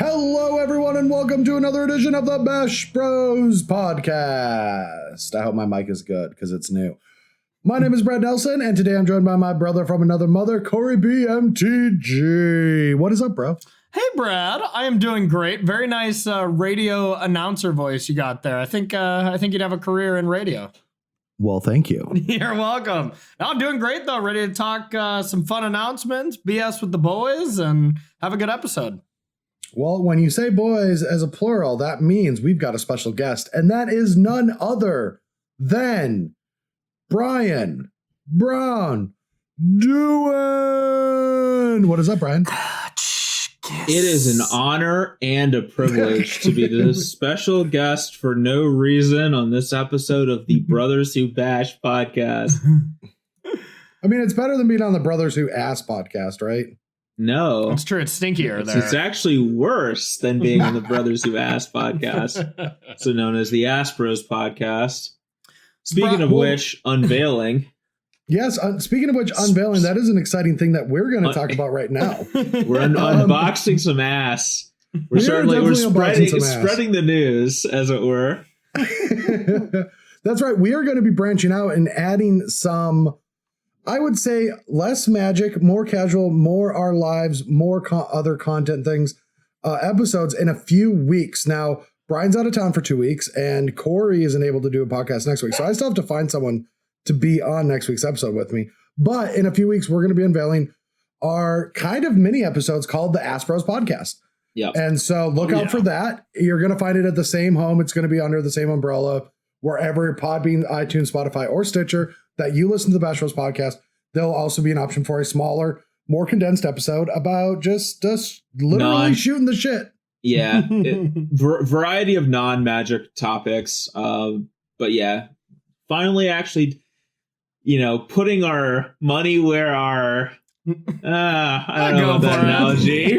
Hello, everyone, and welcome to another edition of the Bash Bros podcast. I hope my mic is good because it's new. My name is Brad Nelson, and today I'm joined by my brother from another mother, Corey BMTG. What is up, bro? Hey, Brad. I am doing great. Very nice radio announcer voice you got there. I think you'd have a career in radio. Well, thank you. You're welcome. I'm doing great, though. Ready to talk some fun announcements, BS with the boys, and have a good episode. Well, when you say boys as a plural, that means we've got a special guest, and that is none other than Brian Brown Doohan. What is up, Brian? It is an honor and a privilege to be the special guest for no reason on this episode of the Brothers Who Bash podcast. I mean, it's better than being on the Brothers Who Ass podcast, right? No. It's true. It's stinkier there. It's actually worse than being on the Brothers Who Ass podcast, so known as the Ass Bros podcast. Speaking of which, unveiling. Yes, speaking of which, unveiling, that is an exciting thing that we're going to talk about right now. We're unboxing some ass. We're spreading the news, as it were. That's right. We are going to be branching out and adding some, I would say, less magic, more casual, more our lives, more other content things, episodes in a few weeks. Now, Brian's out of town for 2 weeks, and Corey isn't able to do a podcast next week. So I still have to find someone to be on next week's episode with me. But in a few weeks, we're going to be unveiling our kind of mini episodes called the Ass Bros podcast. Yeah. And so look out for that. You're going to find it at the same home. It's going to be under the same umbrella, wherever Podbean, iTunes, Spotify, or Stitcher that you listen to the Bash Bros podcast. There'll also be an option for a smaller, more condensed episode about just literally shooting the shit. Yeah. Variety of non-magic topics. But yeah, finally actually, putting our money where our I don't know about that analogy.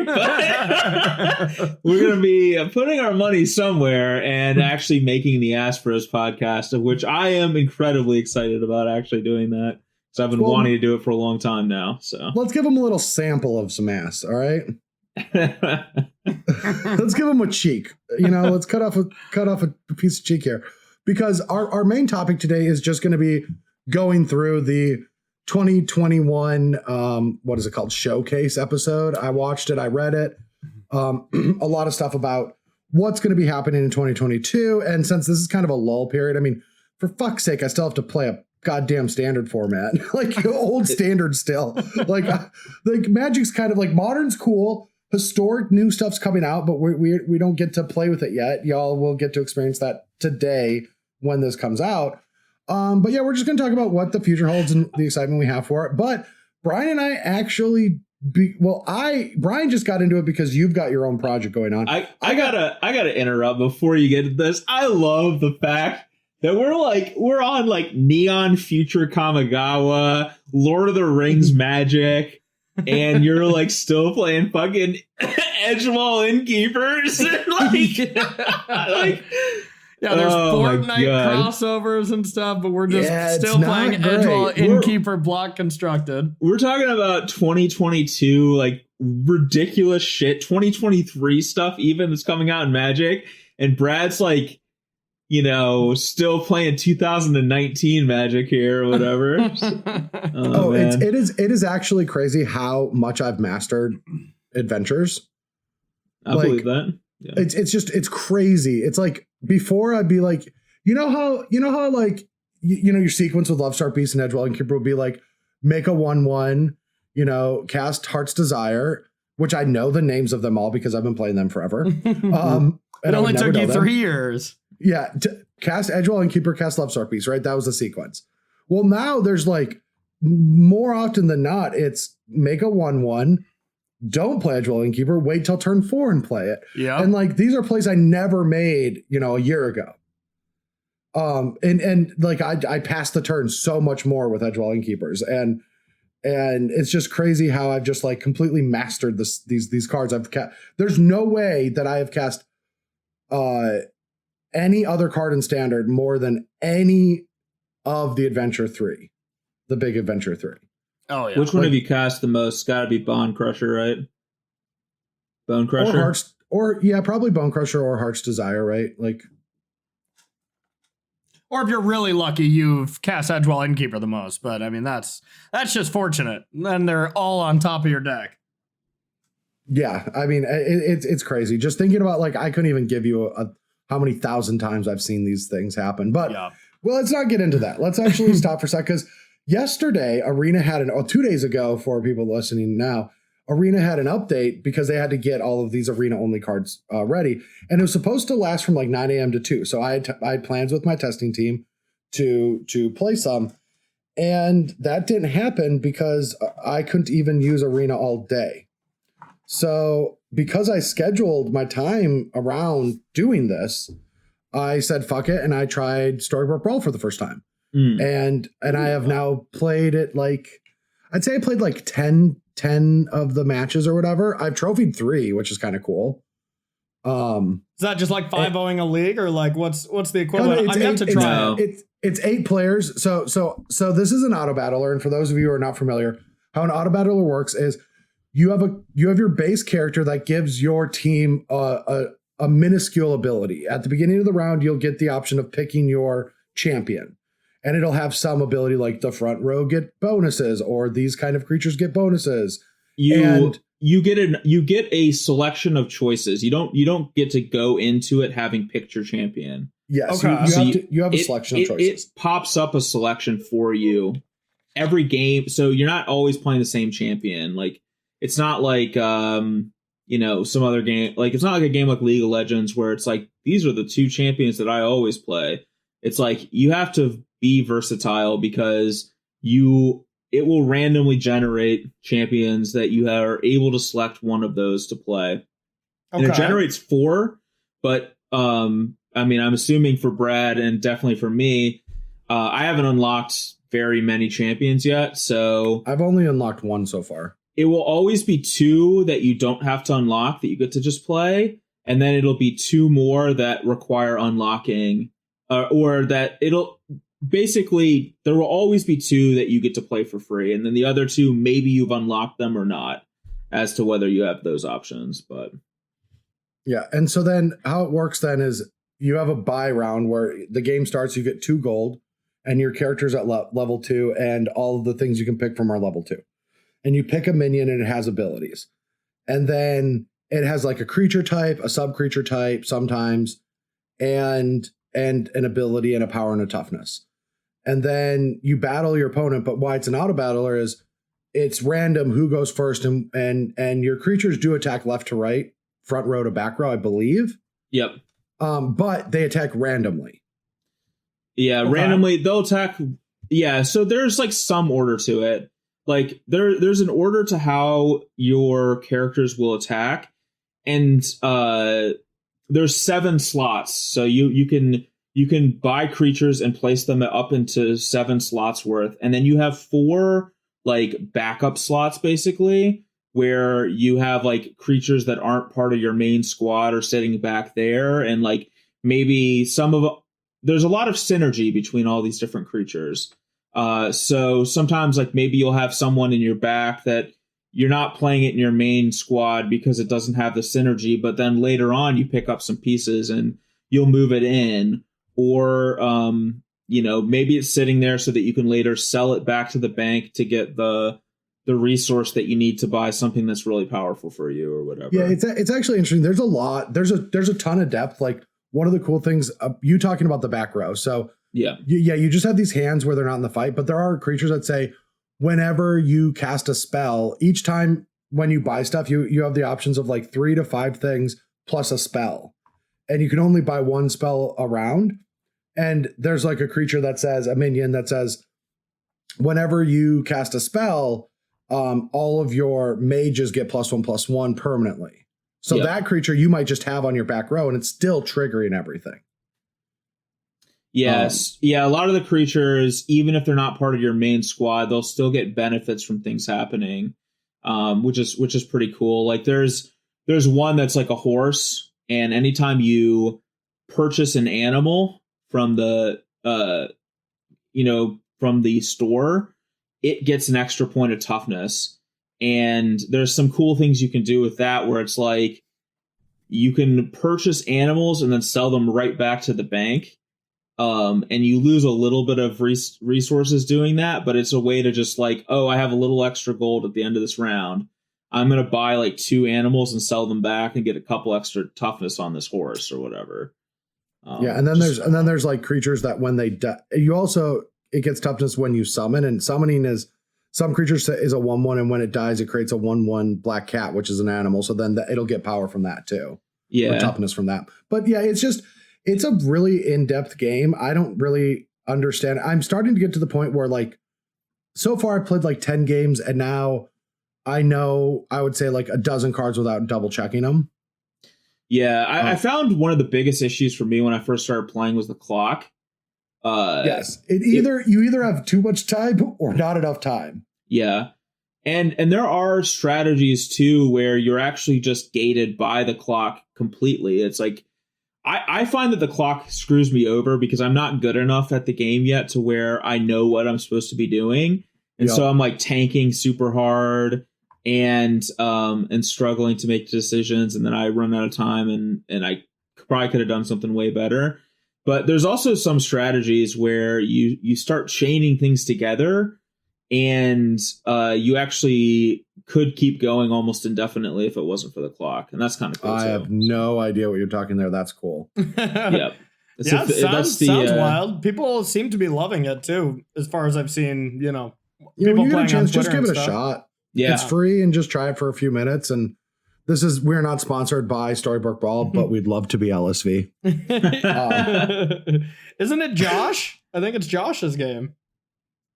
We're going to be putting our money somewhere and actually making the Ass Bros podcast, of which I am incredibly excited about actually doing that. So I've been wanting to do it for a long time now. So let's give them a little sample of some ass. All right. Let's give them a cheek. Let's cut off a piece of cheek here, because our main topic today is just going to be going through the 2021 what is it called, showcase episode. I watched it, I read it, a lot of stuff about what's going to be happening in 2022, and since this is kind of a lull period, I mean, for fuck's sake, I still have to play a goddamn standard format, like old standard still. like Magic's kind of like, modern's cool, historic new stuff's coming out, but we don't get to play with it yet. Y'all will get to experience that today when this comes out. But yeah, we're just going to talk about what the future holds and the excitement we have for it. But Brian and I actually, Brian just got into it because you've got your own project going on. I gotta interrupt before you get to this. I love the fact that we're on like Neon Future Kamigawa, Lord of the Rings Magic, and you're like still playing fucking Edgewall Innkeepers. Yeah, there's Fortnite crossovers and stuff, but we're just still playing Edgewall Innkeeper Block Constructed. We're talking about 2022, like ridiculous shit, 2023 stuff even that's coming out in Magic, and Brad's like, still playing 2019 Magic here or whatever. It is actually crazy how much I've mastered adventures. I believe that. Yeah. It's crazy. It's like, before I'd be like, how like, your sequence with Love Star Beast and Edgewall Innkeeper would be like, make a 1/1, cast Heart's Desire, which I know the names of them all because I've been playing them forever. It only took you 3 years. Yeah. Cast Edgewall Innkeeper, cast Love Star Beast, right? That was the sequence. Well, now there's like, more often than not, it's make a 1/1, don't play Edgewall Innkeeper, wait till turn 4 and play it. Yeah. And like, these are plays I never made, a year ago. And like, I passed the turn so much more with Edgewall Innkeepers, and it's just crazy how I've just like completely mastered these cards. There's no way that I have cast any other card in Standard more than any of the Adventure 3, the big Adventure 3. Oh, yeah. Which one have you cast the most? Got to be Bone Crusher, right? Bone Crusher? Or yeah, probably Bone Crusher or Heart's Desire, right? Like, or if you're really lucky, you've cast Edgewell Innkeeper the most. But I mean, that's just fortunate. And they're all on top of your deck. yeah, I mean, it's crazy. Just thinking about, like, I couldn't even give you how many thousand times I've seen these things happen. But Yeah. well, let's not get into that. Let's actually stop for a sec, because yesterday Arena had 2 days ago, for people listening now, Arena had an update because they had to get all of these Arena only cards ready, and it was supposed to last from like 9 a.m. to 2. So I had plans with my testing team to play some, and that didn't happen because I couldn't even use Arena all day. So because I scheduled my time around doing this, I said fuck it, and I tried Storybook Brawl for the first time. And I have now played it, like, I'd say I played like 10 of the matches or whatever. I've trophied 3, which is kind of cool. Is that just like 5-0ing a league, or like what's the equivalent? I'm yet to try it. It's 8 players. So this is an auto battler, and for those of you who are not familiar, how an auto battler works is you have your base character that gives your team a minuscule ability. At the beginning of the round, you'll get the option of picking your champion. And it'll have some ability, like the front row get bonuses, or these kind of creatures get bonuses. You get a selection of choices. You don't get to go into it having picked your champion. Yes, okay. you have a selection of choices. It pops up a selection for you every game, so you're not always playing the same champion. Like, it's not like some other game. Like, it's not like a game like League of Legends where it's like, these are the 2 champions that I always play. It's like you have to be versatile, because it will randomly generate champions that you are able to select one of those to play. And it generates 4, but I mean, I'm assuming for Brad and definitely for me, I haven't unlocked very many champions yet, so I've only unlocked 1 so far. It will always be 2 that you don't have to unlock, that you get to just play, and then it'll be 2 more that require unlocking, or that it'll basically, there will always be 2 that you get to play for free, and then the other 2, maybe you've unlocked them or not, as to whether you have those options. But yeah, and so then how it works then is you have a buy round where the game starts, you get 2 gold, and your character's at level 2, and all of the things you can pick from are level 2. And you pick a minion, and it has abilities. And then it has like a creature type, a sub-creature type sometimes, and an ability and a power and a toughness. And then you battle your opponent, but why it's an auto battler is it's random who goes first, and your creatures do attack left to right, front row to back row, I believe. Yep. But they attack randomly. Yeah, okay. Randomly they'll attack. Yeah, so there's like some order to it. Like there's an order to how your characters will attack, and there's 7 slots. So you can buy creatures and place them up into 7 slots worth, and then you have 4 like backup slots basically, where you have like creatures that aren't part of your main squad or sitting back there, and like maybe there's a lot of synergy between all these different creatures. So sometimes like maybe you'll have someone in your back that you're not playing it in your main squad because it doesn't have the synergy, but then later on you pick up some pieces and you'll move it in, or maybe it's sitting there so that you can later sell it back to the bank to get the resource that you need to buy something that's really powerful for you or whatever. Yeah, it's actually interesting. There's a lot. There's a ton of depth. Like, one of the cool things, you talking about the back row. So you just have these hands where they're not in the fight, but there are creatures that say whenever you cast a spell, each time when you buy stuff, you have the options of like 3 to 5 things plus a spell, and you can only buy 1 spell a round. And there's like a creature that says, a minion that says, whenever you cast a spell, all of your mages get +1/+1 permanently. So that creature you might just have on your back row, and it's still triggering everything. Yes. A lot of the creatures, even if they're not part of your main squad, they'll still get benefits from things happening, which is pretty cool. Like there's one that's like a horse, and anytime you purchase an animal from the store, it gets an extra point of toughness. And there's some cool things you can do with that, where it's like you can purchase animals and then sell them right back to the bank. And you lose a little bit of resources doing that, but it's a way to just like, oh, I have a little extra gold at the end of this round. I'm going to buy like 2 animals and sell them back and get a couple extra toughness on this horse or whatever. And then there's like creatures that when they die, it gets toughness when you summon, and summoning is some creatures is a 1/1, and when it dies, it creates a 1/1 black cat, which is an animal. So then it'll get power from that too. Yeah. Or toughness from that. But yeah, it's a really in-depth game. I don't really understand. I'm starting to get to the point where like, so far I've played like 10 games, and now I know I would say like a dozen cards without double checking them. Yeah, I found one of the biggest issues for me when I first started playing was the clock. Yes, you either have too much time or not enough time. Yeah, and there are strategies too where you're actually just gated by the clock completely. It's like I find that the clock screws me over because I'm not good enough at the game yet to where I know what I'm supposed to be doing, and so I'm like tanking super hard and struggling to make decisions, and then I run out of time, and I probably could have done something way better. But there's also some strategies where you start chaining things together, and you actually could keep going almost indefinitely if it wasn't for the clock, and that's kind of cool. I have no idea what you're talking there. That's cool. Yep. Sounds wild. People seem to be loving it too, as far as I've seen. People when you get a playing chance, on just Twitter give it and a stuff. shot. Yeah, it's free, and just try it for a few minutes. And we're not sponsored by Storybook Brawl, but we'd love to be LSV. Isn't it Josh? I think it's Josh's game.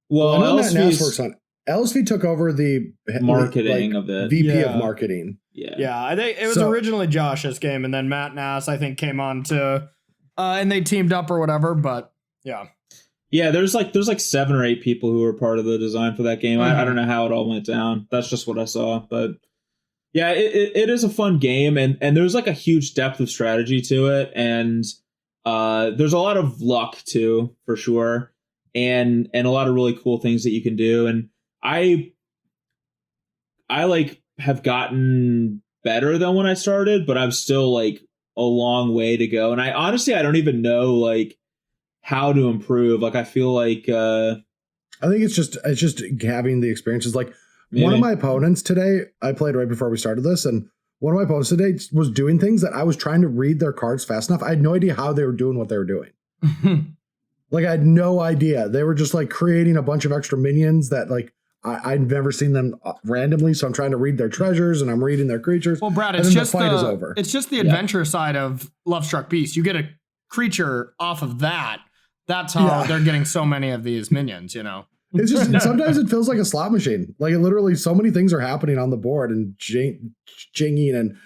Well, I know Matt Nass works on it. LSV took over the marketing of it. VP of marketing. Yeah. I think it was originally Josh's game, and then Matt Nass, I think, came on to, and they teamed up or whatever. But yeah. Yeah, there's like 7 or 8 people who were part of the design for that game. I don't know how it all went down. That's just what I saw. But yeah, it is a fun game, and there's like a huge depth of strategy to it, and there's a lot of luck too, for sure, and a lot of really cool things that you can do. And I like have gotten better than when I started, but I'm still like a long way to go. And I don't even know like how to improve. Like I feel like I think it's just having the experiences. Like one of my opponents today, I played right before we started this, and one of my opponents today was doing things that I was trying to read their cards fast enough. I had no idea how they were doing what they were doing. Like I had no idea. They were just like creating a bunch of extra minions that like I've never seen them randomly. So I'm trying to read their treasures and I'm reading their creatures. Well, Brad, it's just the fight is over. It's just the adventure side of Lovestruck Beast. You get a creature off of that. That's how they're getting so many of these minions, It's just sometimes it feels like a slot machine. Like it literally, so many things are happening on the board and jinging, and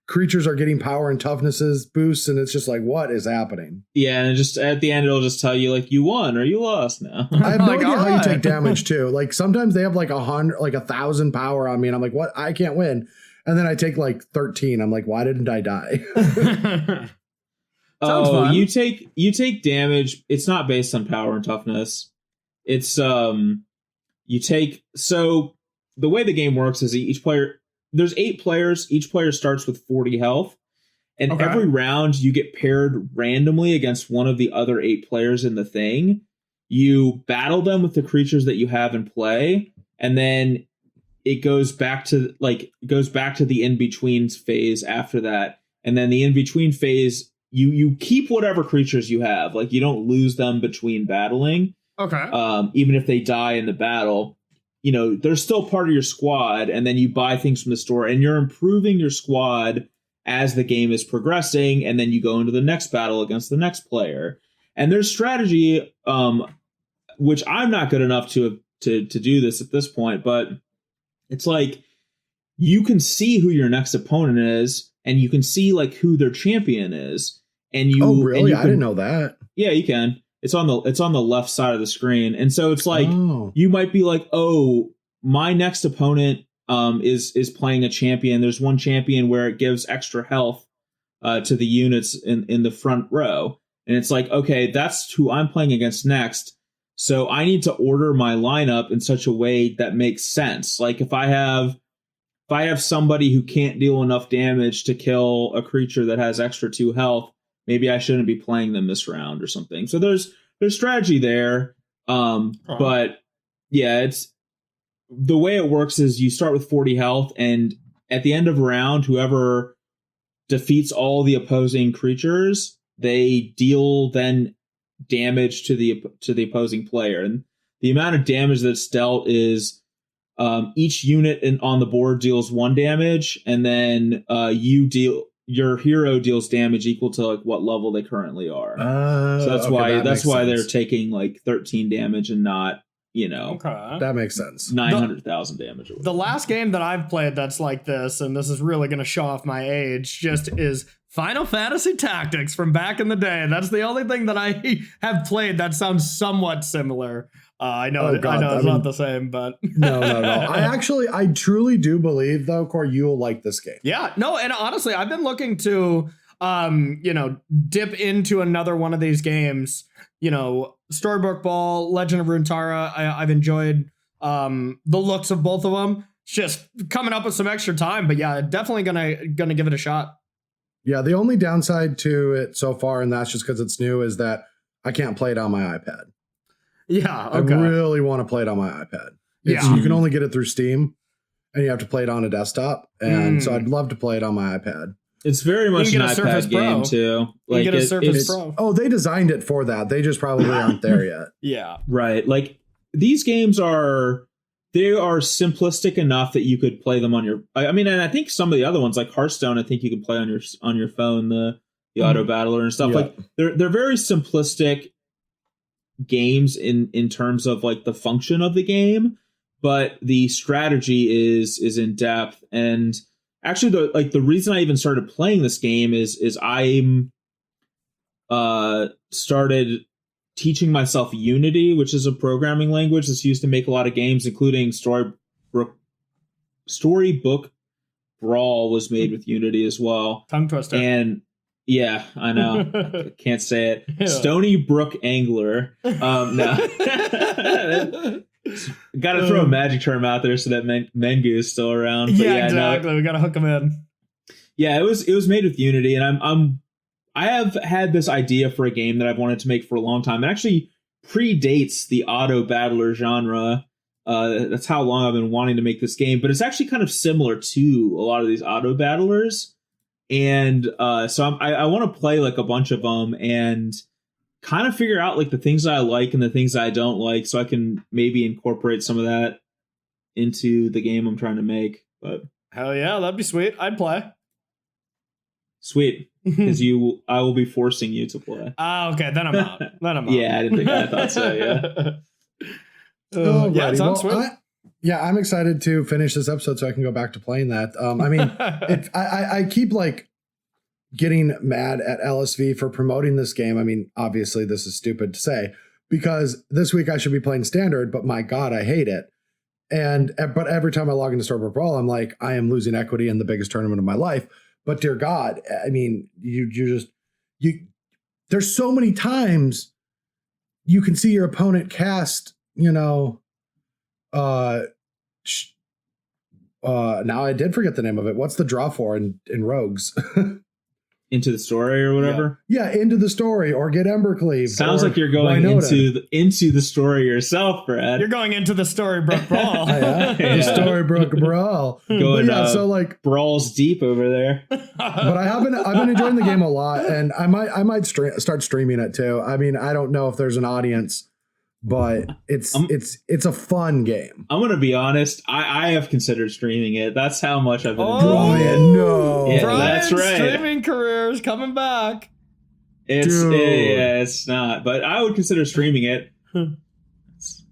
creatures are getting power and toughnesses boosts, and it's just like, what is happening? Yeah, and just at the end, it'll just tell you like you won or you lost now. I have no idea how you take damage too. Like sometimes they have like 1,000 power on me, and I'm like, what? I can't win. And then I take like 13. I'm like, why didn't I die? Fun. you take damage. It's not based on power and toughness. It's you take, so the way the game works is each player, there's 8 players, each player starts with 40 health, and every round you get paired randomly against one of the other 8 players in the thing. You battle them with the creatures that you have in play, and then it goes back to the in-between phase after that. And then the in-between phase, you keep whatever creatures you have. Like you don't lose them between battling. Okay. Even if they die in the battle, they're still part of your squad, and then you buy things from the store, and you're improving your squad as the game is progressing, and then you go into the next battle against the next player. And there's strategy, which I'm not good enough to do this at this point, but it's like you can see who your next opponent is, and you can see like who their champion is. And you, oh really? And you I didn't know that. Yeah, you can. It's on the left side of the screen, and so it's like you might be like, oh, my next opponent is playing a champion. There's one champion where it gives extra health to the units in the front row, and it's like, okay, that's who I'm playing against next. So I need to order my lineup in such a way that makes sense. Like if I have I have somebody who can't deal enough damage to kill a creature that has extra 2 health, maybe I shouldn't be playing them this round or something. So there's strategy there. But yeah, it's the way it works is you start with 40 health, and at the end of a round, whoever defeats all the opposing creatures, they deal then damage to the opposing player. And the amount of damage that's dealt is each unit on the board deals 1 damage, and then your hero deals damage equal to like what level they currently are. So that's why they're taking like 13 damage and not, that makes sense. 900,000 damage. The last game that I've played that's like this, and this is really going to show off my age, just is Final Fantasy Tactics from back in the day. That's the only thing that I have played that sounds somewhat similar. I know it's not the same, but no. I truly do believe, though, Corey, you'll like this game. Yeah, no, and honestly, I've been looking to, dip into another one of these games. Storybook Ball, Legend of Runeterra. I've enjoyed the looks of both of them. It's just coming up with some extra time, but yeah, definitely gonna give it a shot. Yeah, the only downside to it so far, and that's just because it's new, is that I can't play it on my iPad. Yeah, okay. I really want to play it on my iPad. You can only get it through Steam, and you have to play it on a desktop. And so I'd love to play it on my iPad. It's very much an iPad game too. Like, you get a Surface Pro. Oh, they designed it for that. They just probably aren't there yet. Yeah, right. Like these games are simplistic enough that you could play them on your. I mean, and I think some of the other ones, like Hearthstone, I think you can play on your phone, the Auto Battler and stuff. Yeah. Like they're very simplistic games in terms of like the function of the game, but the strategy is in depth. And actually, the reason I even started playing this game is I'm started teaching myself Unity, which is a programming language that's used to make a lot of games, including Storybook Brawl was made with Unity as well. Tongue twister. And yeah, I know. Can't say it. Yeah. Stony Brook Angler. No. Got to throw a magic term out there so that Mengu is still around. But yeah, exactly. We got to hook him in. Yeah, it was made with Unity, and I have had this idea for a game that I've wanted to make for a long time. It actually predates the auto battler genre. That's how long I've been wanting to make this game, but it's actually kind of similar to a lot of these auto battlers. And so I want to play like a bunch of them and kind of figure out like the things I like and the things I don't like, so I can maybe incorporate some of that into the game I'm trying to make. But hell yeah, that'd be sweet. I'd play. Sweet, because I will be forcing you to play. Okay, then I'm out. Yeah, I thought so. Yeah. Yeah, it sounds sweet. I'm excited to finish this episode so I can go back to playing that. I mean, I keep like getting mad at LSV for promoting this game. I mean, obviously this is stupid to say because this week I should be playing Standard, but my God, I hate it. But every time I log into Storybook Brawl, I'm like, I am losing equity in the biggest tournament of my life. But dear God, I mean, there's so many times you can see your opponent cast, now I did forget the name of it. What's the draw for in Rogues? Into the Story or whatever? Yeah, Into the Story or get Embercleave. Sounds like you're going into the story yourself, Brad. You're going into the Storybook Brawl. The Storybook Brawl. So like brawls deep over there. But I've been enjoying the game a lot, and I might start streaming it too. I mean, I don't know if there's an audience, but it's a fun game. I'm gonna be honest. I have considered streaming it. That's how much I've been enjoying it. No, yeah, Brian's that's right. Streaming career's coming back. It's not, but I would consider streaming it.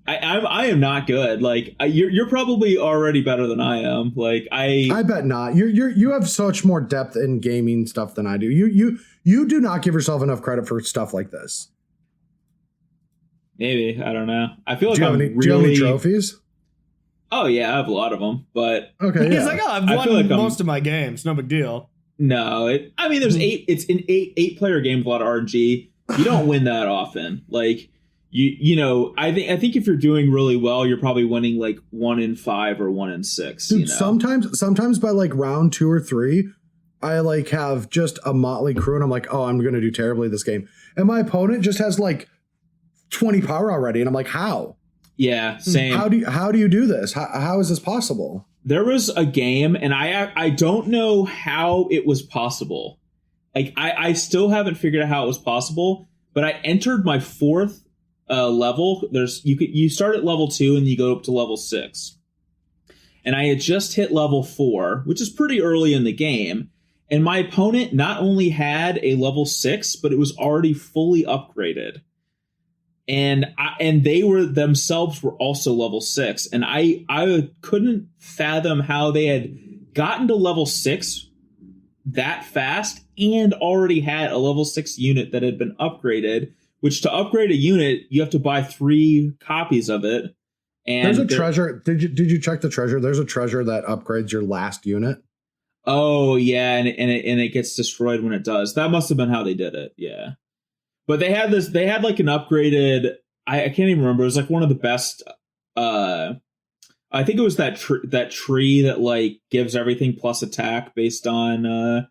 I am not good. Like you're probably already better than I am. Like I bet not. You have such more depth in gaming stuff than I do. You do not give yourself enough credit for stuff like this. Maybe, I don't know. I feel like do you have any trophies? Oh yeah, I have a lot of them. But okay, he's like, I've won most of my games. No big deal. No, there's 8. It's an 8 player game with a lot of RNG. You don't win that often. Like you know, I think if you're doing really well, you're probably winning like 1 in 5 or 1 in 6. Dude, you know? sometimes by like round 2 or 3, I like have just a motley crew and I'm like, oh, I'm going to do terribly this game. And my opponent just has like 20 power already. And I'm like, how? Yeah, same. How do you do this? How is this possible? There was a game, and I don't know how it was possible. Like, I still haven't figured out how it was possible, but I entered my 4th level. You start at level 2 and you go up to level 6. And I had just hit level 4, which is pretty early in the game. And my opponent not only had a level 6, but it was already fully upgraded. And they were themselves were also level 6. And I couldn't fathom how they had gotten to level 6 that fast and already had a level 6 unit that had been upgraded, which to upgrade a unit, you have to buy 3 copies of it. And there's a treasure. Did you check the treasure? There's a treasure that upgrades your last unit. Oh yeah, and it gets destroyed when it does. That must have been how they did it. Yeah. But they had like an upgraded, I can't even remember. It was like one of the best. I think it was that tree that like gives everything plus attack based on.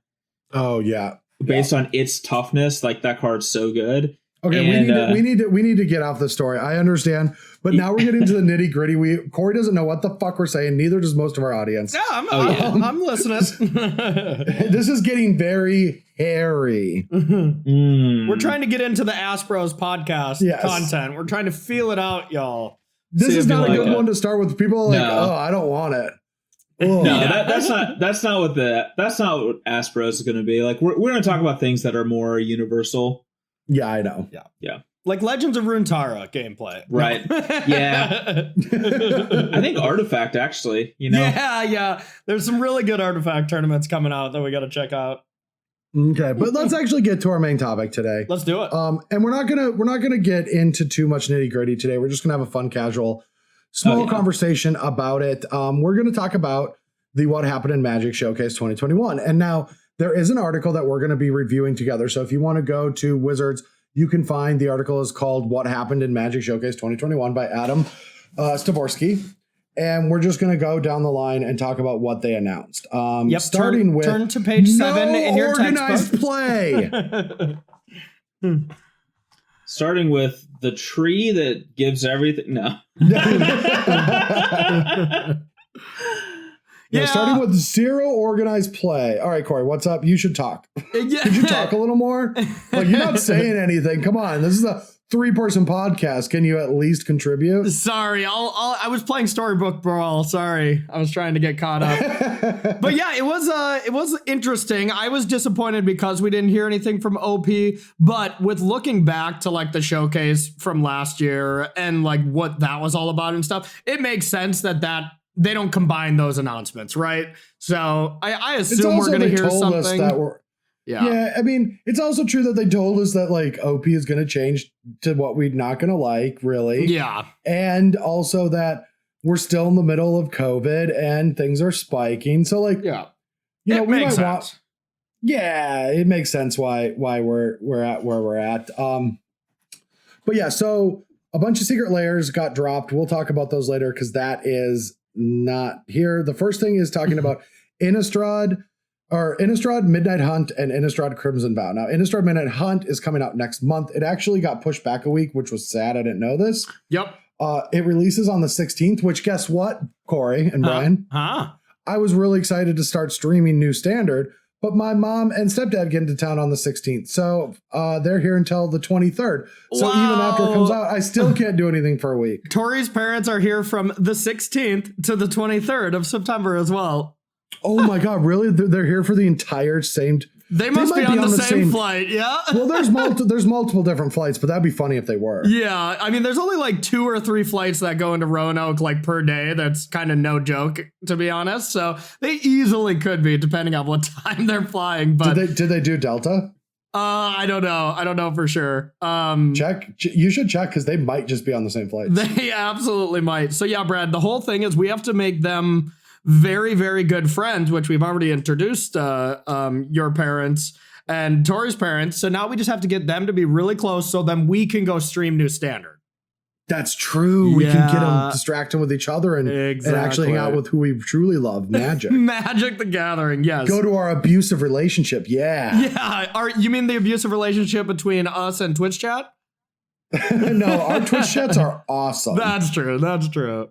Oh yeah. Based on its toughness, like that card's so good. Okay, and, we need to get off the story. I understand, but now we're getting to the nitty gritty. Corey doesn't know what the fuck we're saying. Neither does most of our audience. Yeah, I'm listening. This is getting very hairy. We're trying to get into the Aspros podcast content. We're trying to feel it out, y'all. This is not a good one to start with. People are like, oh, I don't want it. No, that's not what Aspros is going to be. Like we're going to talk about things that are more universal. Yeah, I know. Yeah. Like Legends of Runeterra gameplay. Right. Yeah. I think Artifact, actually, you know. Yeah. There's some really good Artifact tournaments coming out that we got to check out. Okay, but let's actually get to our main topic today. Let's do it. And we're not gonna get into too much nitty gritty today. We're just gonna have a fun, casual, small conversation about it. We're gonna talk about the What Happened in Magic Showcase 2021. And now there is an article that we're going to be reviewing together. So if you want to go to Wizards, you can find the article is called What Happened in Magic Showcase 2021 by Adam Stavorsky. And we're just going to go down the line and talk about what they announced. Starting with turn to page 7 in your organized play. Starting with the tree that gives everything. No. Yeah, starting with 0 organized play. All right, Corey, what's up? You should talk. Could you talk a little more? Like, you're not saying anything. Come on, this is a 3-person podcast. Can you at least contribute? Sorry, I was playing Storybook Brawl. Sorry, I was trying to get caught up. But yeah, it was interesting. I was disappointed because we didn't hear anything from OP. But with looking back to like the showcase from last year and like what that was all about and stuff, it makes sense that they don't combine those announcements, right? So I assume we're going to hear something. Yeah, I mean, it's also true that they told us that like OP is going to change to what we're not going to like, really. Yeah. And also that we're still in the middle of COVID and things are spiking. So like, yeah, you know, it makes sense. It makes sense why we're at where we're at. But yeah, so a bunch of secret layers got dropped. We'll talk about those later because that is not here. The first thing is talking about Innistrad Midnight Hunt and Innistrad Crimson Vow. Now, Innistrad Midnight Hunt is coming out next month. It actually got pushed back a week, which was sad. I didn't know this. Yep. It releases on the 16th, which guess what, Corey and Brian? I was really excited to start streaming New Standard, but my mom and stepdad get into town on the 16th. So they're here until the 23rd. So even after it comes out, I still can't do anything for a week. Tori's parents are here from the 16th to the 23rd of September as well. Oh my God, really? They're here for the entire same... They must be on the same flight, yeah? Well, there's multiple different flights, but that'd be funny if they were. Yeah, I mean, there's only like 2 or 3 flights that go into Roanoke like per day. That's kind of no joke, to be honest. So they easily could be, depending on what time they're flying. But did they do Delta? I don't know. I don't know for sure. Check. You should check because they might just be on the same flight. They absolutely might. So yeah, Brad, the whole thing is we have to make them very, very good friends, which we've already introduced your parents and Tori's parents. So now we just have to get them to be really close so then we can go stream New Standard. That's true. We can get them Yeah. distracted with each other and actually hang out Exactly. with who we truly love, Magic. Magic the Gathering, yes. Go to our abusive relationship. Yeah. Yeah, you mean the abusive relationship between us and Twitch chat? No, our Twitch chats are awesome. That's true. That's true.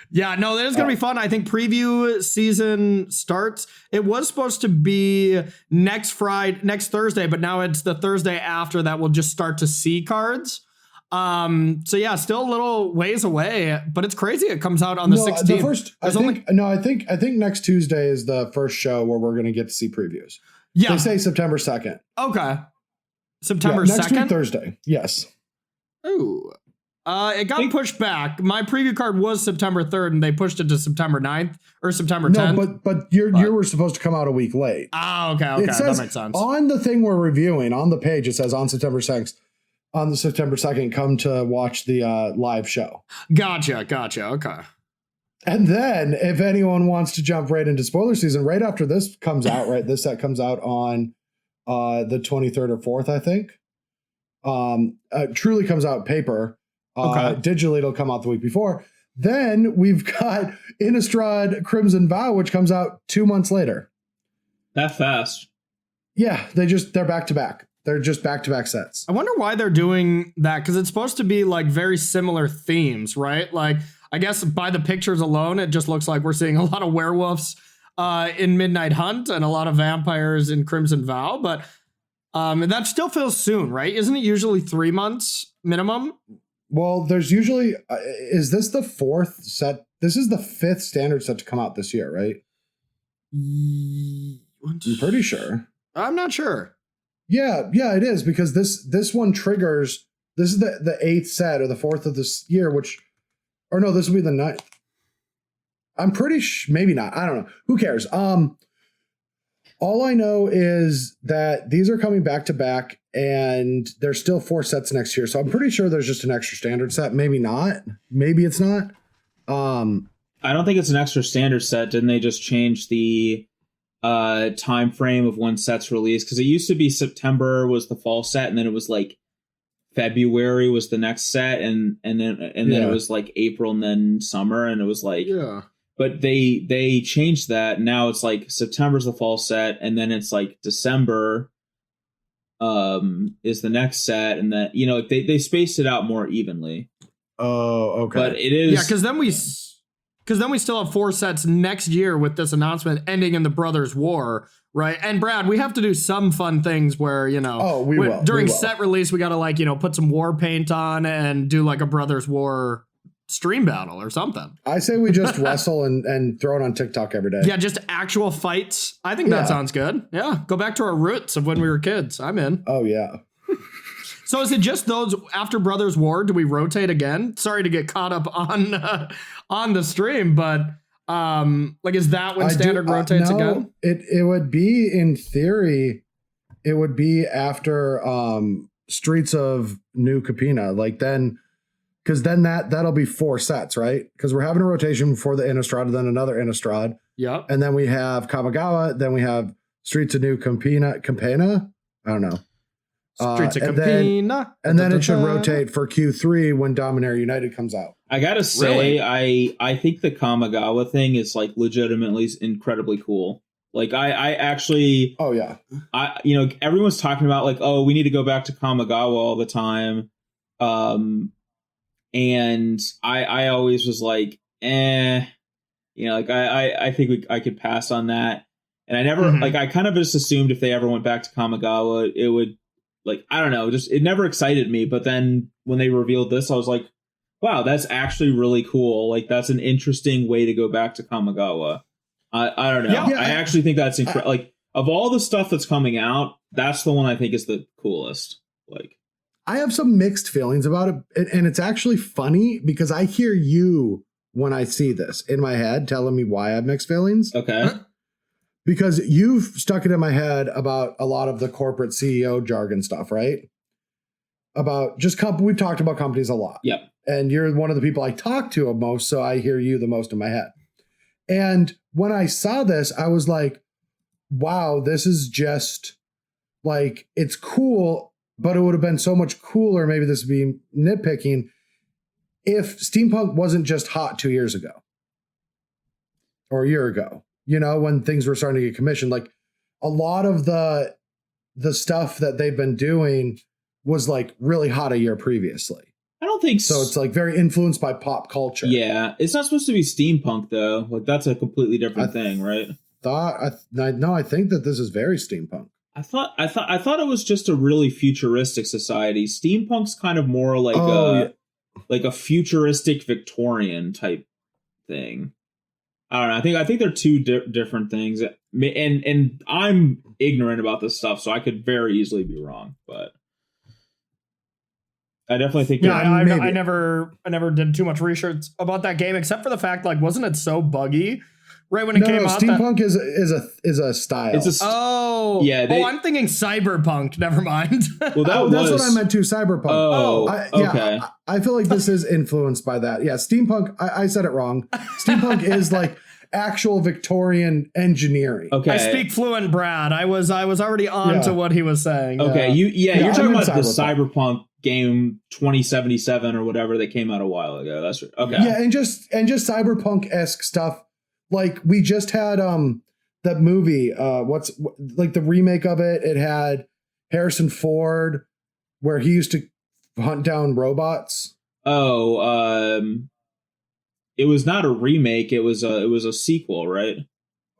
Yeah, no, it's gonna be fun. I think preview season starts. It was supposed to be next Thursday, but now it's the Thursday after that. We'll just start to see cards. So yeah, still a little ways away, but it's crazy. It comes out on the 16th. The first, There's I think next Tuesday is the first show where we're going to get to see previews. Yeah. They say September 2nd. Okay. September next 2nd. week, Thursday. Yes. Ooh. It got pushed back. My preview card was September 3rd, and they pushed it to September 9th or September 10th. No, but you were supposed to come out a week late. Oh, okay. It says That makes sense. on the thing we're reviewing on the page, it says on September 6th, on the September 2nd, come to watch the live show. Gotcha. Okay. And then if anyone wants to jump right into spoiler season, right after this comes out, right? This set comes out on the 23rd or 4th, I think. Truly comes out paper. Okay. Digitally, it'll come out the week before. Then we've got Innistrad Crimson Vow, which comes out 2 months later. That fast. Yeah, they're back to back. They're just back to back sets. I wonder why they're doing that, because it's supposed to be like very similar themes, right? Like, I guess by the pictures alone, it just looks like we're seeing a lot of werewolves in Midnight Hunt and a lot of vampires in Crimson Vow, but that still feels soon, right? Isn't it usually 3 months minimum? Well, there's usually is this the 4th set? This is the 5th standard set to come out this year, right? I'm pretty sure. I'm not sure. Yeah, it is, because this one triggers. This is the 8th set or the 4th of this year, or no, this will be the 9th. I'm pretty maybe not. I don't know. Who cares? All I know is that these are coming back to back, and there's still 4 sets next year. So I'm pretty sure there's just an extra standard set. Maybe not. Maybe it's not. I don't think it's an extra standard set. Didn't they just change the time frame of when sets released? Because it used to be September was the fall set, and then it was like February was the next set, and then it was like April and then summer, and it was like But they changed that. Now it's like September's the fall set, and then it's like December is the next set, and then they spaced it out more evenly. Oh, okay. But it is because then we still have 4 sets next year with this announcement ending in the Brothers War, right? And Brad, we have to do some fun things where during set release we got to put some war paint on and do like a Brothers War stream battle or something. I say we just wrestle and throw it on TikTok every day. Yeah, just actual fights. I think that sounds good. Yeah, go back to our roots of when we were kids. I'm in. Oh yeah. So is it just those after Brothers War? Do we rotate again? Sorry to get caught up on the stream, but is that when standard rotates again? It would be, in theory, it would be after Streets of New Capenna, because then that'll be 4 sets, right? Because we're having a rotation for the Innistrad, then another Innistrad. Yep. And then we have Kamigawa, then we have Streets of New Capenna. I don't know. Streets of Capenna. And then it should rotate for Q3 when Dominaria United comes out. I gotta say, really? I think the Kamigawa thing is like legitimately incredibly cool. Like I actually, oh yeah, everyone's talking about like, oh, we need to go back to Kamigawa all the time. And I always was like, I think I could pass on that. And I never, I kind of just assumed if they ever went back to Kamigawa, it would, I don't know, just, it never excited me. But then when they revealed this, I was like, wow, that's actually really cool. Like, that's an interesting way to go back to Kamigawa. I don't know. Yeah, I actually think that's incredible. Like, of all the stuff that's coming out, that's the one I think is the coolest. I have some mixed feelings about it, and it's actually funny because I hear you when I see this in my head telling me why I have mixed feelings. Okay. Because you've stuck it in my head about a lot of the corporate CEO jargon stuff, right? About just we've talked about companies a lot. Yep. And you're one of the people I talk to most, so I hear you the most in my head. And when I saw this, I was like, wow, this is just it's cool. But it would have been so much cooler. Maybe this would be nitpicking if steampunk wasn't just hot 2 years ago or a year ago, when things were starting to get commissioned, like a lot of the stuff that they've been doing was like really hot a year previously. I don't think so. It's like very influenced by pop culture. Yeah, it's not supposed to be steampunk though. Like that's a completely different thing, right? I think that this is very steampunk. I thought it was just a really futuristic society. Steampunk's kind of more like like a futuristic Victorian type thing. I don't know. I think they're two different things, and I'm ignorant about this stuff, so I could very easily be wrong. But I definitely think. Yeah, I never did too much research about that game, except for the fact, like, wasn't it so buggy right when it came out? Steampunk is a style. It's I'm thinking cyberpunk. Never mind. Well, that's what I meant too. Cyberpunk. Okay. I feel like this is influenced by that. Yeah, steampunk. I said it wrong. Steampunk is like actual Victorian engineering. Okay. I speak fluent, Brad. I was already on to what he was saying. Okay, you're talking about the Cyberpunk game 2077 or whatever that came out a while ago. That's right. Okay. Yeah, and just cyberpunk-esque stuff. Like we just had that movie, what's like the remake of it. It had Harrison Ford where he used to hunt down robots. It was not a remake. It was a sequel, right?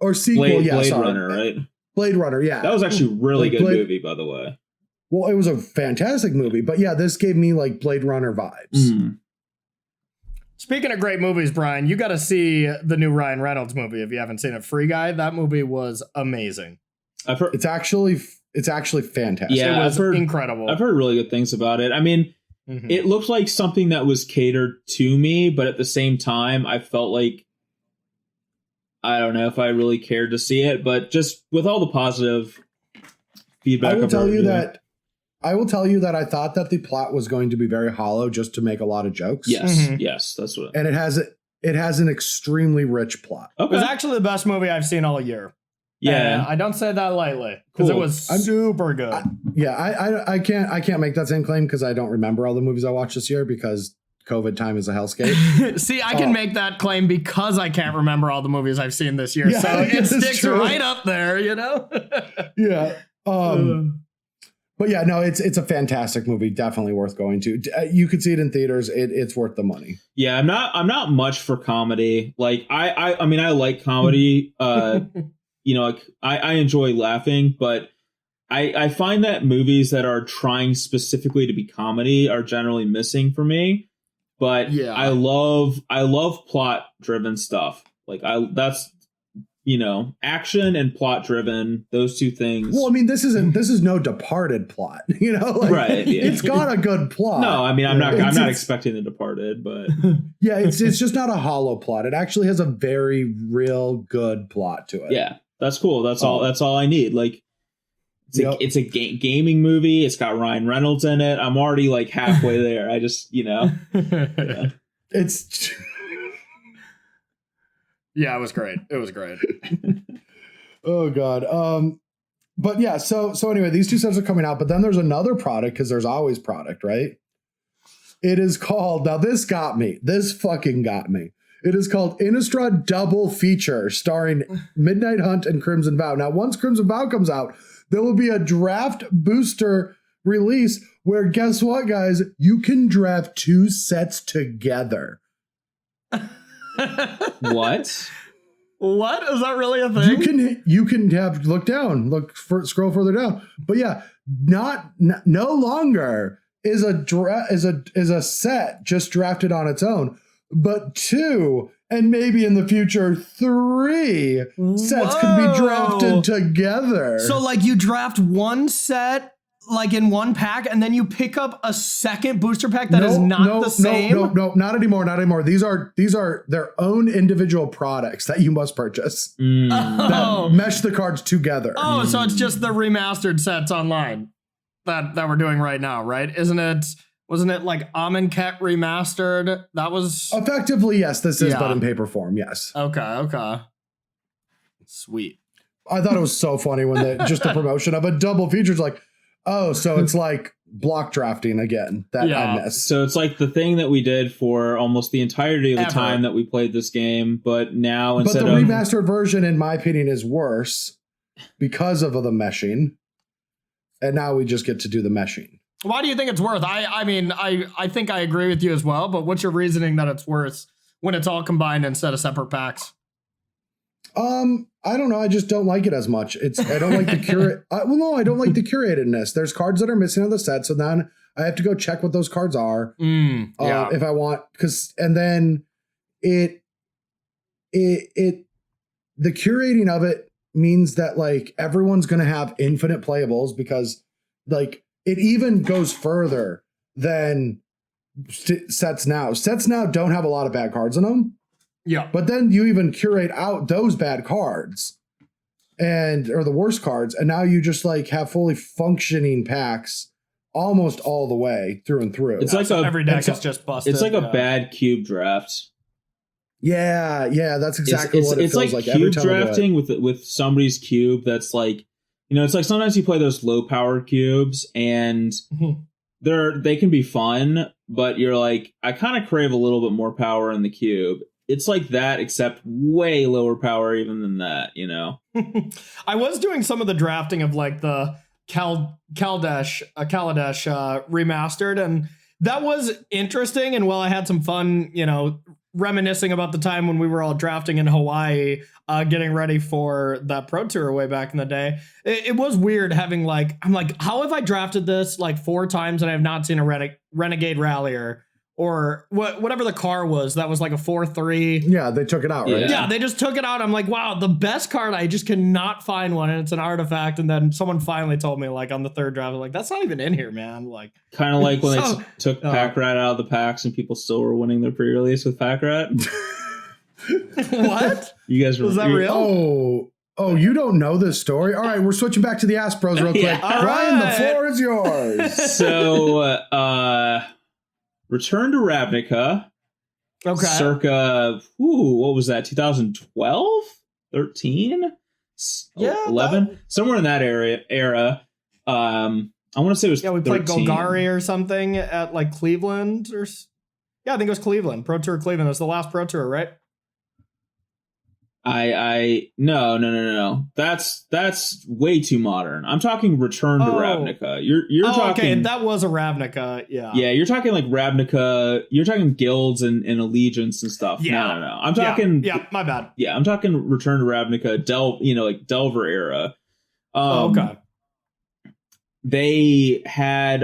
Or sequel, Blade Runner, right? Blade Runner, yeah. That was actually a really good movie, by the way. Well, it was a fantastic movie, but yeah, this gave me like Blade Runner vibes. Speaking of great movies, Brian, you got to see the new Ryan Reynolds movie if you haven't seen it. Free Guy. That movie was amazing. I've heard it's actually fantastic. Yeah, it was incredible. I've heard really good things about it. I mean, it looked like something that was catered to me, but at the same time, I felt like I don't know if I really cared to see it. But just with all the positive feedback, I will tell you that I thought that the plot was going to be very hollow, just to make a lot of jokes. Yes, that's what. And it has an extremely rich plot. Okay. It was actually the best movie I've seen all year. Yeah, I don't say that lightly because it was super good. I can't make that same claim because I don't remember all the movies I watched this year because COVID time is a hellscape. See, I can make that claim because I can't remember all the movies I've seen this year, so it sticks right up there, Yeah. But yeah, no, it's a fantastic movie. Definitely worth going to. You could see it in theaters. It's worth the money. Yeah, I'm not much for comedy. Like I mean, I like comedy. I enjoy laughing, but I find that movies that are trying specifically to be comedy are generally missing for me. But yeah, I love plot driven stuff. Like that's action and plot driven, those two things. Well, I mean, this is no Departed plot, right? Yeah. It's got a good plot. No, I mean, I'm not expecting The Departed, but yeah, it's just not a hollow plot. It actually has a very real good plot to it. Yeah, that's cool. That's all I need. Like, it's a gaming movie. It's got Ryan Reynolds in it. I'm already like halfway there. I just, yeah. It's. Yeah, it was great. Oh God. But yeah, so anyway, these two sets are coming out, but then there's another product because there's always product, right? It is called, now this fucking got me. It is called Innistrad Double Feature starring Midnight Hunt and Crimson Vow. Now, once Crimson Vow comes out, there will be a draft booster release where guess what, guys? You can draft two sets together. What? What? Is that really a thing? You can have scroll further down. But yeah, no longer is a set just drafted on its own, but two and maybe in the future 3 sets can be drafted together. So like you draft one set like in one pack, and then you pick up a second booster pack that is not the same? No, not anymore. These are their own individual products that you must purchase that mesh the cards together. Oh, so it's just the remastered sets online that we're doing right now, right? Wasn't it like Amonkhet remastered? That was effectively, yes, this is, but in paper form, yes. Okay. Sweet. I thought it was so funny when just the promotion of a double feature is like, oh, so it's like block drafting again that Yeah. I miss. So it's like the thing that we did for almost the entirety of the Ever. time that we played this game, but now But instead the of remastered version, in my opinion, is worse because of the meshing. And now we just get to do the meshing. Why do you think it's worth? I mean, I think I agree with you as well, but what's your reasoning that it's worse when it's all combined instead of separate packs? I don't know. I just don't like it as much. I don't like the curate. I don't like the curatedness. There's cards that are missing on the set, so then I have to go check what those cards are. If I want, and then the curating of it means that like everyone's going to have infinite playables because like it even goes further than sets now. Sets now don't have a lot of bad cards in them. Yeah. But then you even curate out those bad cards or the worst cards. And now you just like have fully functioning packs almost all the way through and through. It's like every deck is just busted. It's like a bad cube draft. Yeah, that's exactly what it it's feels like like every cube time I do it. drafting with somebody's cube that's like, it's like sometimes you play those low powered cubes and they can be fun, but you're like, I kind of crave a little bit more power in the cube. It's like that, except way lower power even than that, I was doing some of the drafting of like the Kaladesh remastered, and that was interesting. And while I had some fun, reminiscing about the time when we were all drafting in Hawaii, getting ready for that Pro Tour way back in the day, it was weird having I'm like, how have I drafted this like 4 times and I have not seen a Renegade Rallier? Or whatever the car was, that was like a 4-3. Yeah, they took it out, right? Yeah, they just took it out. I'm like, wow, the best card, I just cannot find one, and it's an artifact. And then someone finally told me, like, on the 3rd draft, like, that's not even in here, man. Like, kind of like when they took Pack Rat out of the packs and people still were winning their pre-release with Pack Rat. What? You guys was that real? Oh, you don't know this story? All right, we're switching back to the Ask Bros real quick. Yeah. Brian, the floor is yours. So, Return to Ravnica. Okay. Circa, what was that? 2012? 13? Yeah. 11? Somewhere in that era. I want to say it was we played 13. Golgari or something at like Cleveland I think it was Cleveland. Pro Tour Cleveland. It was the last Pro Tour, right? No. That's way too modern. I'm talking Return to Ravnica. You're talking. Okay, that was a Ravnica. Yeah. Yeah, you're talking like Ravnica. You're talking guilds and allegiance and stuff. Yeah. No. I'm talking. Yeah, my bad. Yeah, I'm talking Return to Ravnica. Like Delver era. Okay. They had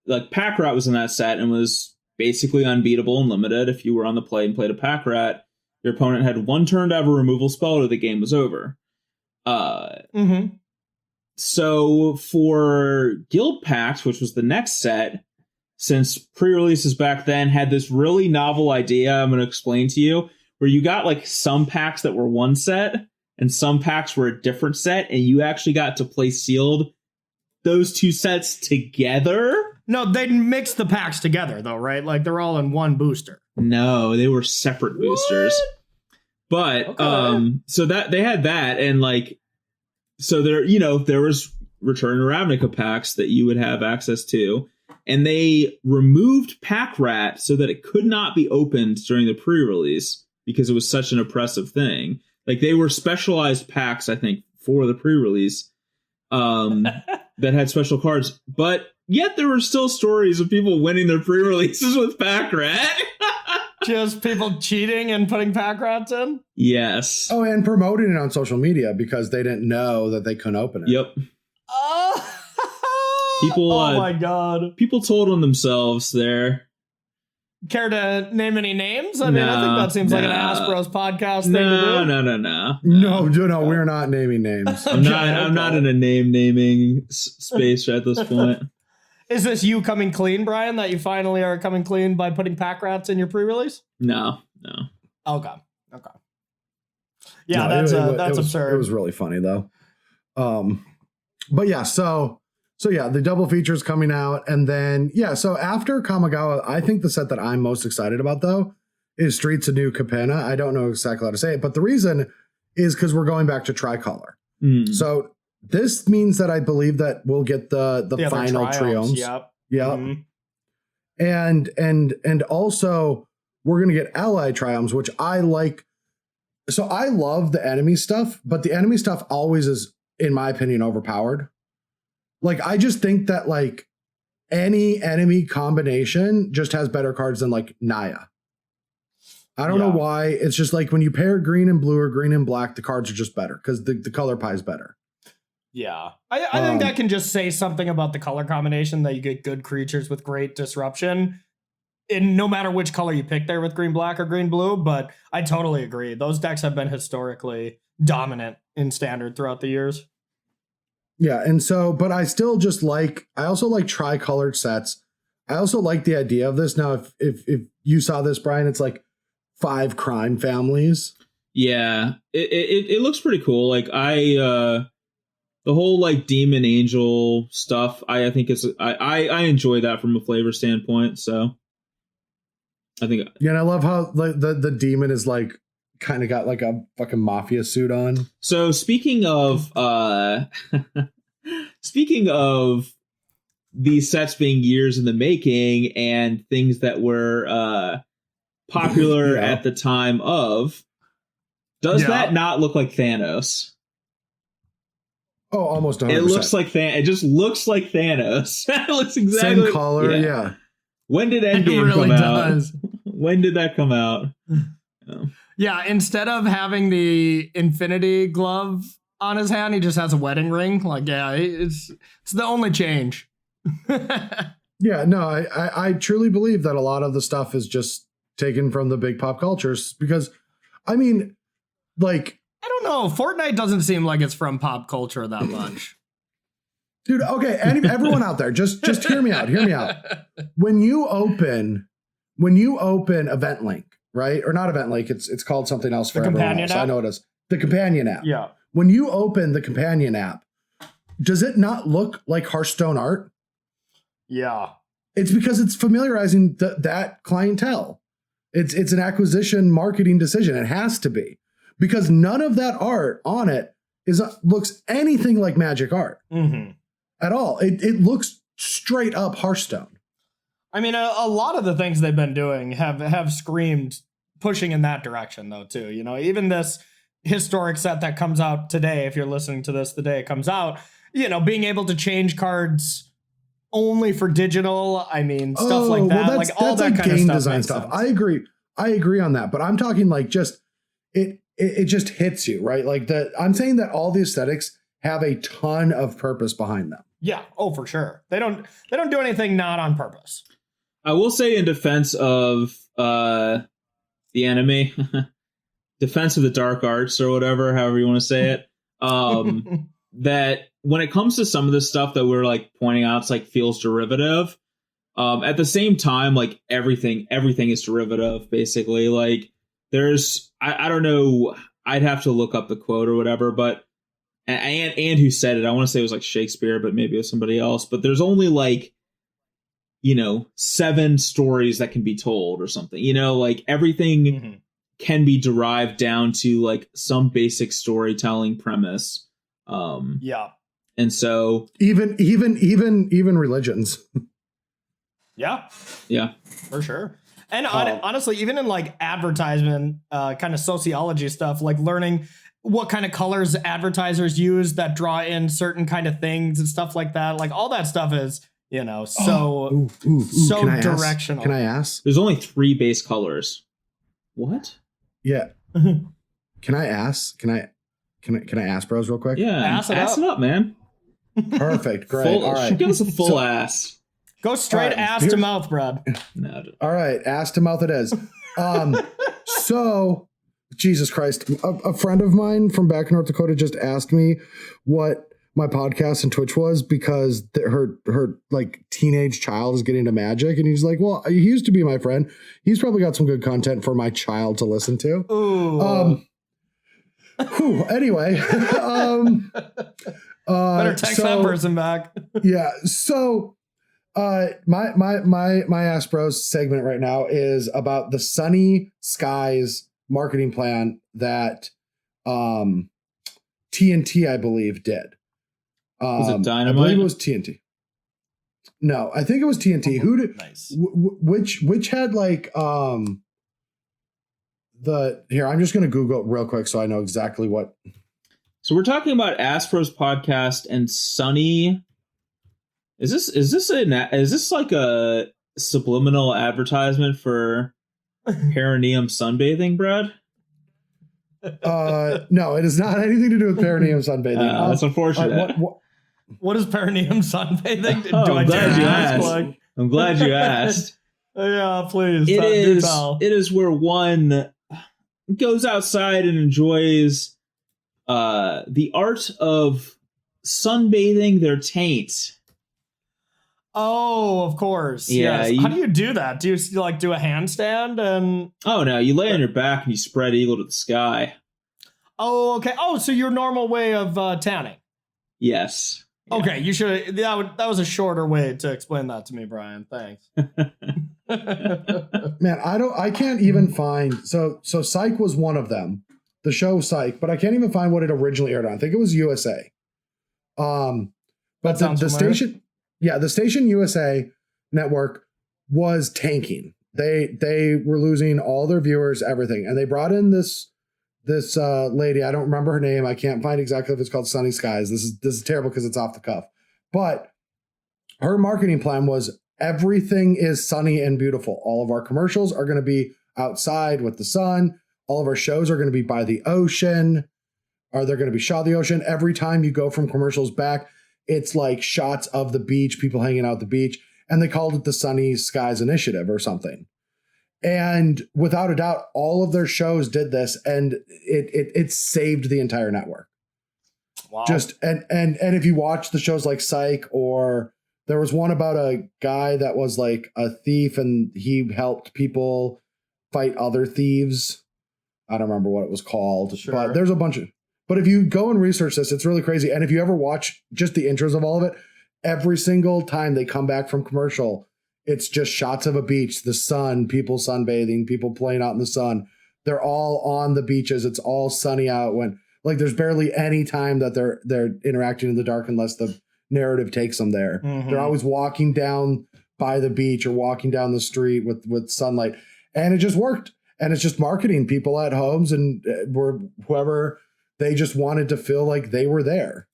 like Pack Rat was in that set and was basically unbeatable and limited. If you were on the play and played a Pack Rat, your opponent had 1 turn to have a removal spell or the game was over. So for Guild Packs, which was the next set, since pre-releases back then had this really novel idea I'm going to explain to you, where you got like some packs that were one set and some packs were a different set, and you actually got to play sealed those 2 sets together. No, they mixed the packs together though, right? Like they're all in one booster. No, they were separate boosters. But so that they had that, and like, so there, there was Return to Ravnica packs that you would have access to, and they removed Pack Rat so that it could not be opened during the pre-release because it was such an oppressive thing. Like they were specialized packs, I think, for the pre-release that had special cards, but yet there were still stories of people winning their pre-releases with Pack Rat. Just people cheating and putting Pack Rats in? Yes. Oh, and promoting it on social media because they didn't know that they couldn't open it. Yep. Oh, People, oh my God. People told on themselves there. Care to name any names? I mean, I think that seems like an Ask Bros podcast thing to do. No, we're not naming names. I'm not in a naming space at this point. Is this you coming clean, Brian, that you finally are coming clean by putting Pack Rats in your pre-release? No. Okay. Yeah, that's absurd. It was really funny though. But yeah, so yeah, the double features coming out, and then so after Kamigawa, I think the set that I'm most excited about though is Streets of New Capenna. I don't know exactly how to say it, but the reason is because we're going back to Tricolor. So this means that I believe that we'll get the other final triomes. Yep. Yep. And also we're gonna get ally triomes, which I like. So I love the enemy stuff, but the enemy stuff always is, in my opinion, overpowered. Like, I just think that like any enemy combination just has better cards than like Naya. I don't know why. It's just like when you pair green and blue or green and black, the cards are just better because the color pie is better. Yeah. I think that can just say something about the color combination, that you get good creatures with great disruption. And no matter which color you pick there with green black or green blue, but I totally agree. Those decks have been historically dominant in standard throughout the years. Yeah, and so, but I still just like, I also like tri-colored sets. I also like the idea of this. Now, if you saw this, Brian, it's like 5 crime families. Yeah, it looks pretty cool. Like the whole like demon angel stuff, I think is I enjoy that from a flavor standpoint. So I think, yeah, and I love how like the demon is like kind of got like a fucking mafia suit on. So speaking of these sets being years in the making and things that were popular at the time of, does that not look like Thanos? Oh, almost 100%. It looks like it just looks like Thanos. It looks exactly same color. Yeah. When did Endgame really come does. out? When did that come out? Yeah, instead of having the Infinity Glove on his hand, he just has a wedding ring. Like, yeah, it's the only change. Yeah, no, I truly believe that a lot of the stuff is just taken from the big pop cultures because, I mean, like, I don't know. Fortnite doesn't seem like it's from pop culture that much. Dude, okay, everyone out there, just hear me out. Hear me out. When you open Event Link, right? Or not Event Link, it's called something else for everyone else. I know it is. The companion app. Yeah. When you open the companion app, does it not look like Hearthstone art? Yeah. It's because it's familiarizing that clientele. It's an acquisition marketing decision. It has to be. Because none of that art on it looks anything like Magic art at all. It looks straight up Hearthstone. I mean, a lot of the things they've been doing have screamed pushing in that direction, though, too. You know, even this historic set that comes out today, if you're listening to this the day it comes out, you know, being able to change cards only for digital. I mean, stuff like that. Well, like all that like kind of game stuff. Design stuff. I agree on that. But I'm talking like just it just hits you, right? Like I'm saying that all the aesthetics have a ton of purpose behind them. Yeah. Oh, for sure. They don't do anything not on purpose. I will say in defense of the enemy, defense of the dark arts or whatever, however you want to say it, that when it comes to some of the stuff that we're like pointing out, it's like feels derivative. At the same time, like everything is derivative, basically. Like there's, I don't know, I'd have to look up the quote or whatever, but and who said it, I want to say it was like Shakespeare, but maybe it was somebody else. But there's only like, 7 stories that can be told or something, like everything can be derived down to like some basic storytelling premise. Yeah. And so even religions. Yeah. Yeah, for sure. And honestly, even in like advertisement, kind of sociology stuff, like learning what kind of colors advertisers use that draw in certain kind of things and stuff like that. Like all that stuff is, so directional. Can I ask? There's only 3 base colors. What? Yeah. Can I ask? Can I ask bros real quick? Yeah. Ask it up, man. Perfect. Great. All right. Give us a full ass. Go straight ass to mouth, Brad. No. All right. Ass to mouth it is. So Jesus Christ. A friend of mine from back in North Dakota just asked me what my podcast and Twitch was because her like teenage child is getting into Magic, and he's like, well, he used to be my friend. He's probably got some good content for my child to listen to. Ooh. Anyway, better text that person back. Yeah. So my Ask Bros segment right now is about the Sunny Skies marketing plan that TNT, I believe, did. Was it I believe Dynamite? it was TNT. No, I think it was TNT. Who did? Nice. Which had like the here? I'm just gonna Google it real quick so I know exactly what. So we're talking about Astros podcast and Sunny. Is this like a subliminal advertisement for perineum sunbathing, Brad? No, it has not anything to do with perineum sunbathing. That's unfortunate. What is perineum sunbathing? Oh, I'm glad you asked. Like, I'm glad you asked. yeah, please. It do is. tell. It is where one goes outside and enjoys the art of sunbathing their taint. Oh, of course. Yeah, Yes. How do you do that? Do you like do a handstand and? Oh no, you lay on your back and you spread eagle to the sky. Oh, okay. Oh, so your normal way of tanning. Yes. Yeah. Okay, you should. That was a shorter way to explain that to me, Brian. Thanks. Man, I can't even find. So Psych was one of them, the show Psych, but I can't even find what it originally aired on. I think it was USA. But the station, yeah, the station USA network was tanking. They were losing all their viewers, everything, and they brought in this lady. I don't remember her name. I can't find exactly if it's called Sunny Skies. This is terrible because it's off the cuff. But her marketing plan was everything is sunny and beautiful. All of our commercials are going to be outside with the sun. All of our shows are going to be by the ocean, or they're going to be shot at the ocean. Every time you go from commercials back, it's like shots of the beach, people hanging out at the beach. And they called it the Sunny Skies Initiative or something. And without a doubt, all of their shows did this, and it saved the entire network. Wow. Just and if you watch the shows like Psych, or there was one about a guy that was like a thief and he helped people fight other thieves. I don't remember what it was called, Sure. but there's a bunch of. But if you go and research this, it's really crazy. And if you ever watch just the intros of all of it, every single time they come back from commercial, it's just shots of a beach, the sun, people sunbathing, people playing out in the sun. They're all on the beaches. It's all sunny out. When like there's barely any time that they're interacting in the dark unless the narrative takes them there. Mhm. They're always walking down by the beach or walking down the street with sunlight, and it just worked. And it's just marketing people at homes and whoever they just wanted to feel like they were there.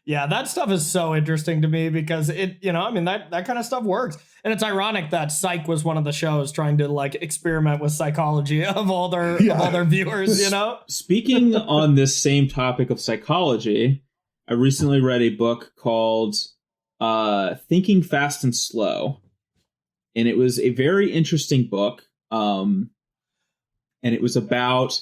Yeah, that stuff is so interesting to me because it, I mean, that kind of stuff works. And it's ironic that Psych was one of the shows trying to like experiment with psychology of all their viewers, Speaking on this same topic of psychology, I recently read a book called Thinking Fast and Slow. And it was a very interesting book. And it was about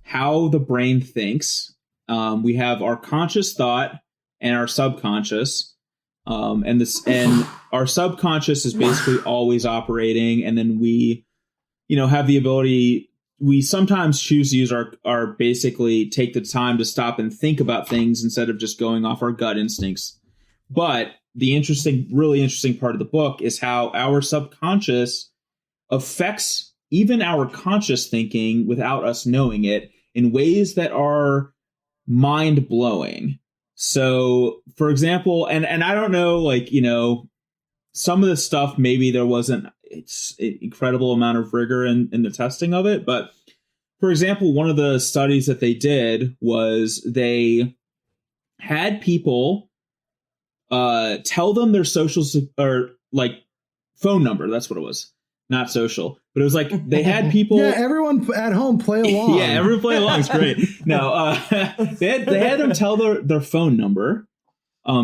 how the brain thinks. We have our conscious thought and our subconscious, and our subconscious is basically always operating, and then we, have the ability. We sometimes choose to use our basically take the time to stop and think about things instead of just going off our gut instincts. But the really interesting part of the book is how our subconscious affects even our conscious thinking without us knowing it in ways that are mind blowing. So, for example, and I don't know, some of the stuff, maybe there wasn't it's an incredible amount of rigor in the testing of it. But for example, one of the studies that they did was they had people tell them their socials or phone number. That's what it was. Not social, but it was like they had people. Yeah, everyone at home play along. Yeah, everyone play along. It's great. No, they had them tell their phone number.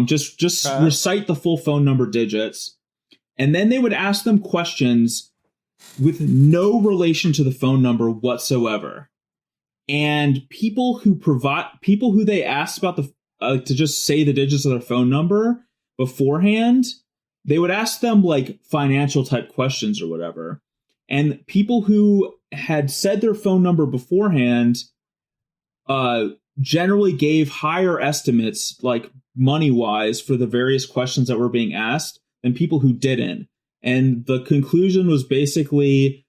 Just recite the full phone number digits, and then they would ask them questions with no relation to the phone number whatsoever. And people who they asked about to just say the digits of their phone number beforehand, they would ask them financial type questions or whatever. And people who had said their phone number beforehand generally gave higher estimates, money wise, for the various questions that were being asked than people who didn't. And the conclusion was basically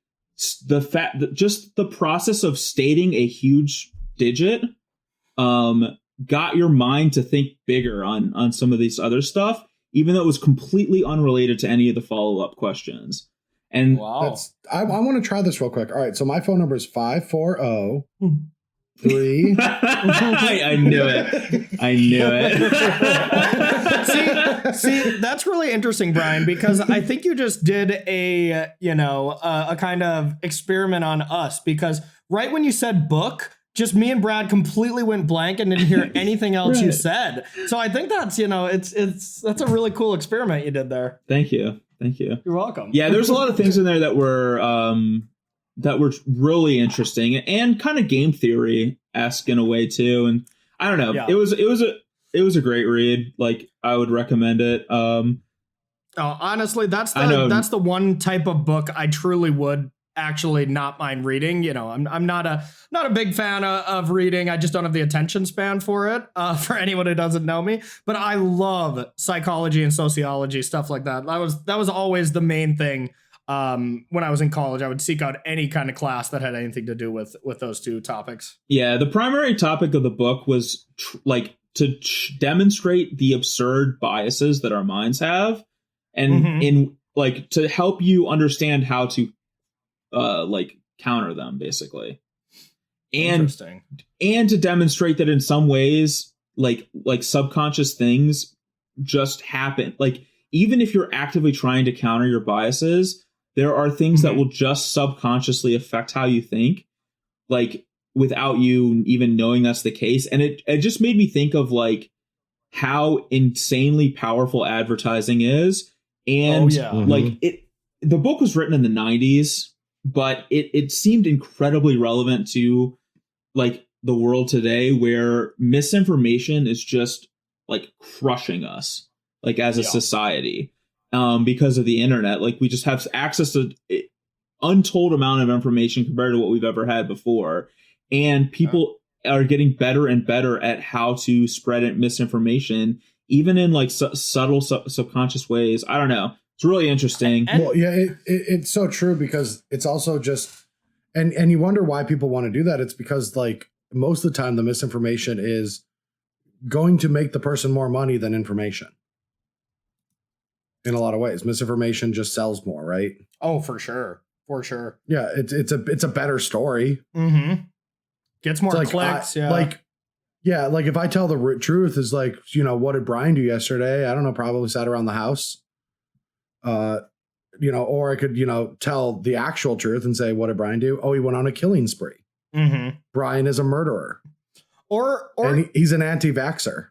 the fact that just the process of stating a huge digit got your mind to think bigger on some of these other stuff, even though it was completely unrelated to any of the follow-up questions. And Wow. I want to try this real quick. All right, so my phone number is 540-3. I knew it. I knew it. See, that's really interesting, Brian, because I think you just did a kind of experiment on us, because right when you said book, just me and Brad completely went blank and didn't hear anything else you said. So I think that's, that's a really cool experiment you did there. Thank you. You're welcome. Yeah, there's a lot of things in there that were really interesting and kind of game theory-esque in a way too. And I don't know, it was a great read. Like, I would recommend it. Honestly, that's the one type of book I truly would actually not mind reading. I'm not a big fan of reading. I just don't have the attention span for it, for anyone who doesn't know me. But I love psychology and sociology, stuff like that. That was always the main thing. When I was in college, I would seek out any kind of class that had anything to do with those two topics. Yeah, the primary topic of the book was to demonstrate the absurd biases that our minds have, and in to help you understand how to counter them, basically. And to demonstrate that in some ways, like subconscious things just happen. Like, even if you're actively trying to counter your biases, there are things that will just subconsciously affect how you think, like, without you even knowing that's the case. And it just made me think of how insanely powerful advertising is. And the book was written in the 90s, but it seemed incredibly relevant to the world today, where misinformation is just crushing us as a society, because of the internet. We just have access to untold amount of information compared to what we've ever had before. And people are getting better and better at how to spread misinformation, even in subtle subconscious ways. I don't know. It's really interesting. Well, yeah, it's so true, because it's also just, and you wonder why people want to do that. It's because most of the time the misinformation is going to make the person more money than information. In a lot of ways, misinformation just sells more, right? Oh, for sure. Yeah, it's a better story. Mm-hmm. Gets more clicks. If I tell the truth is what did Brian do yesterday? I don't know, probably sat around the house. Or I could, tell the actual truth and say, what did Brian do? Oh, he went on a killing spree. Mm-hmm. Brian is a murderer. Or he's an anti-vaxxer.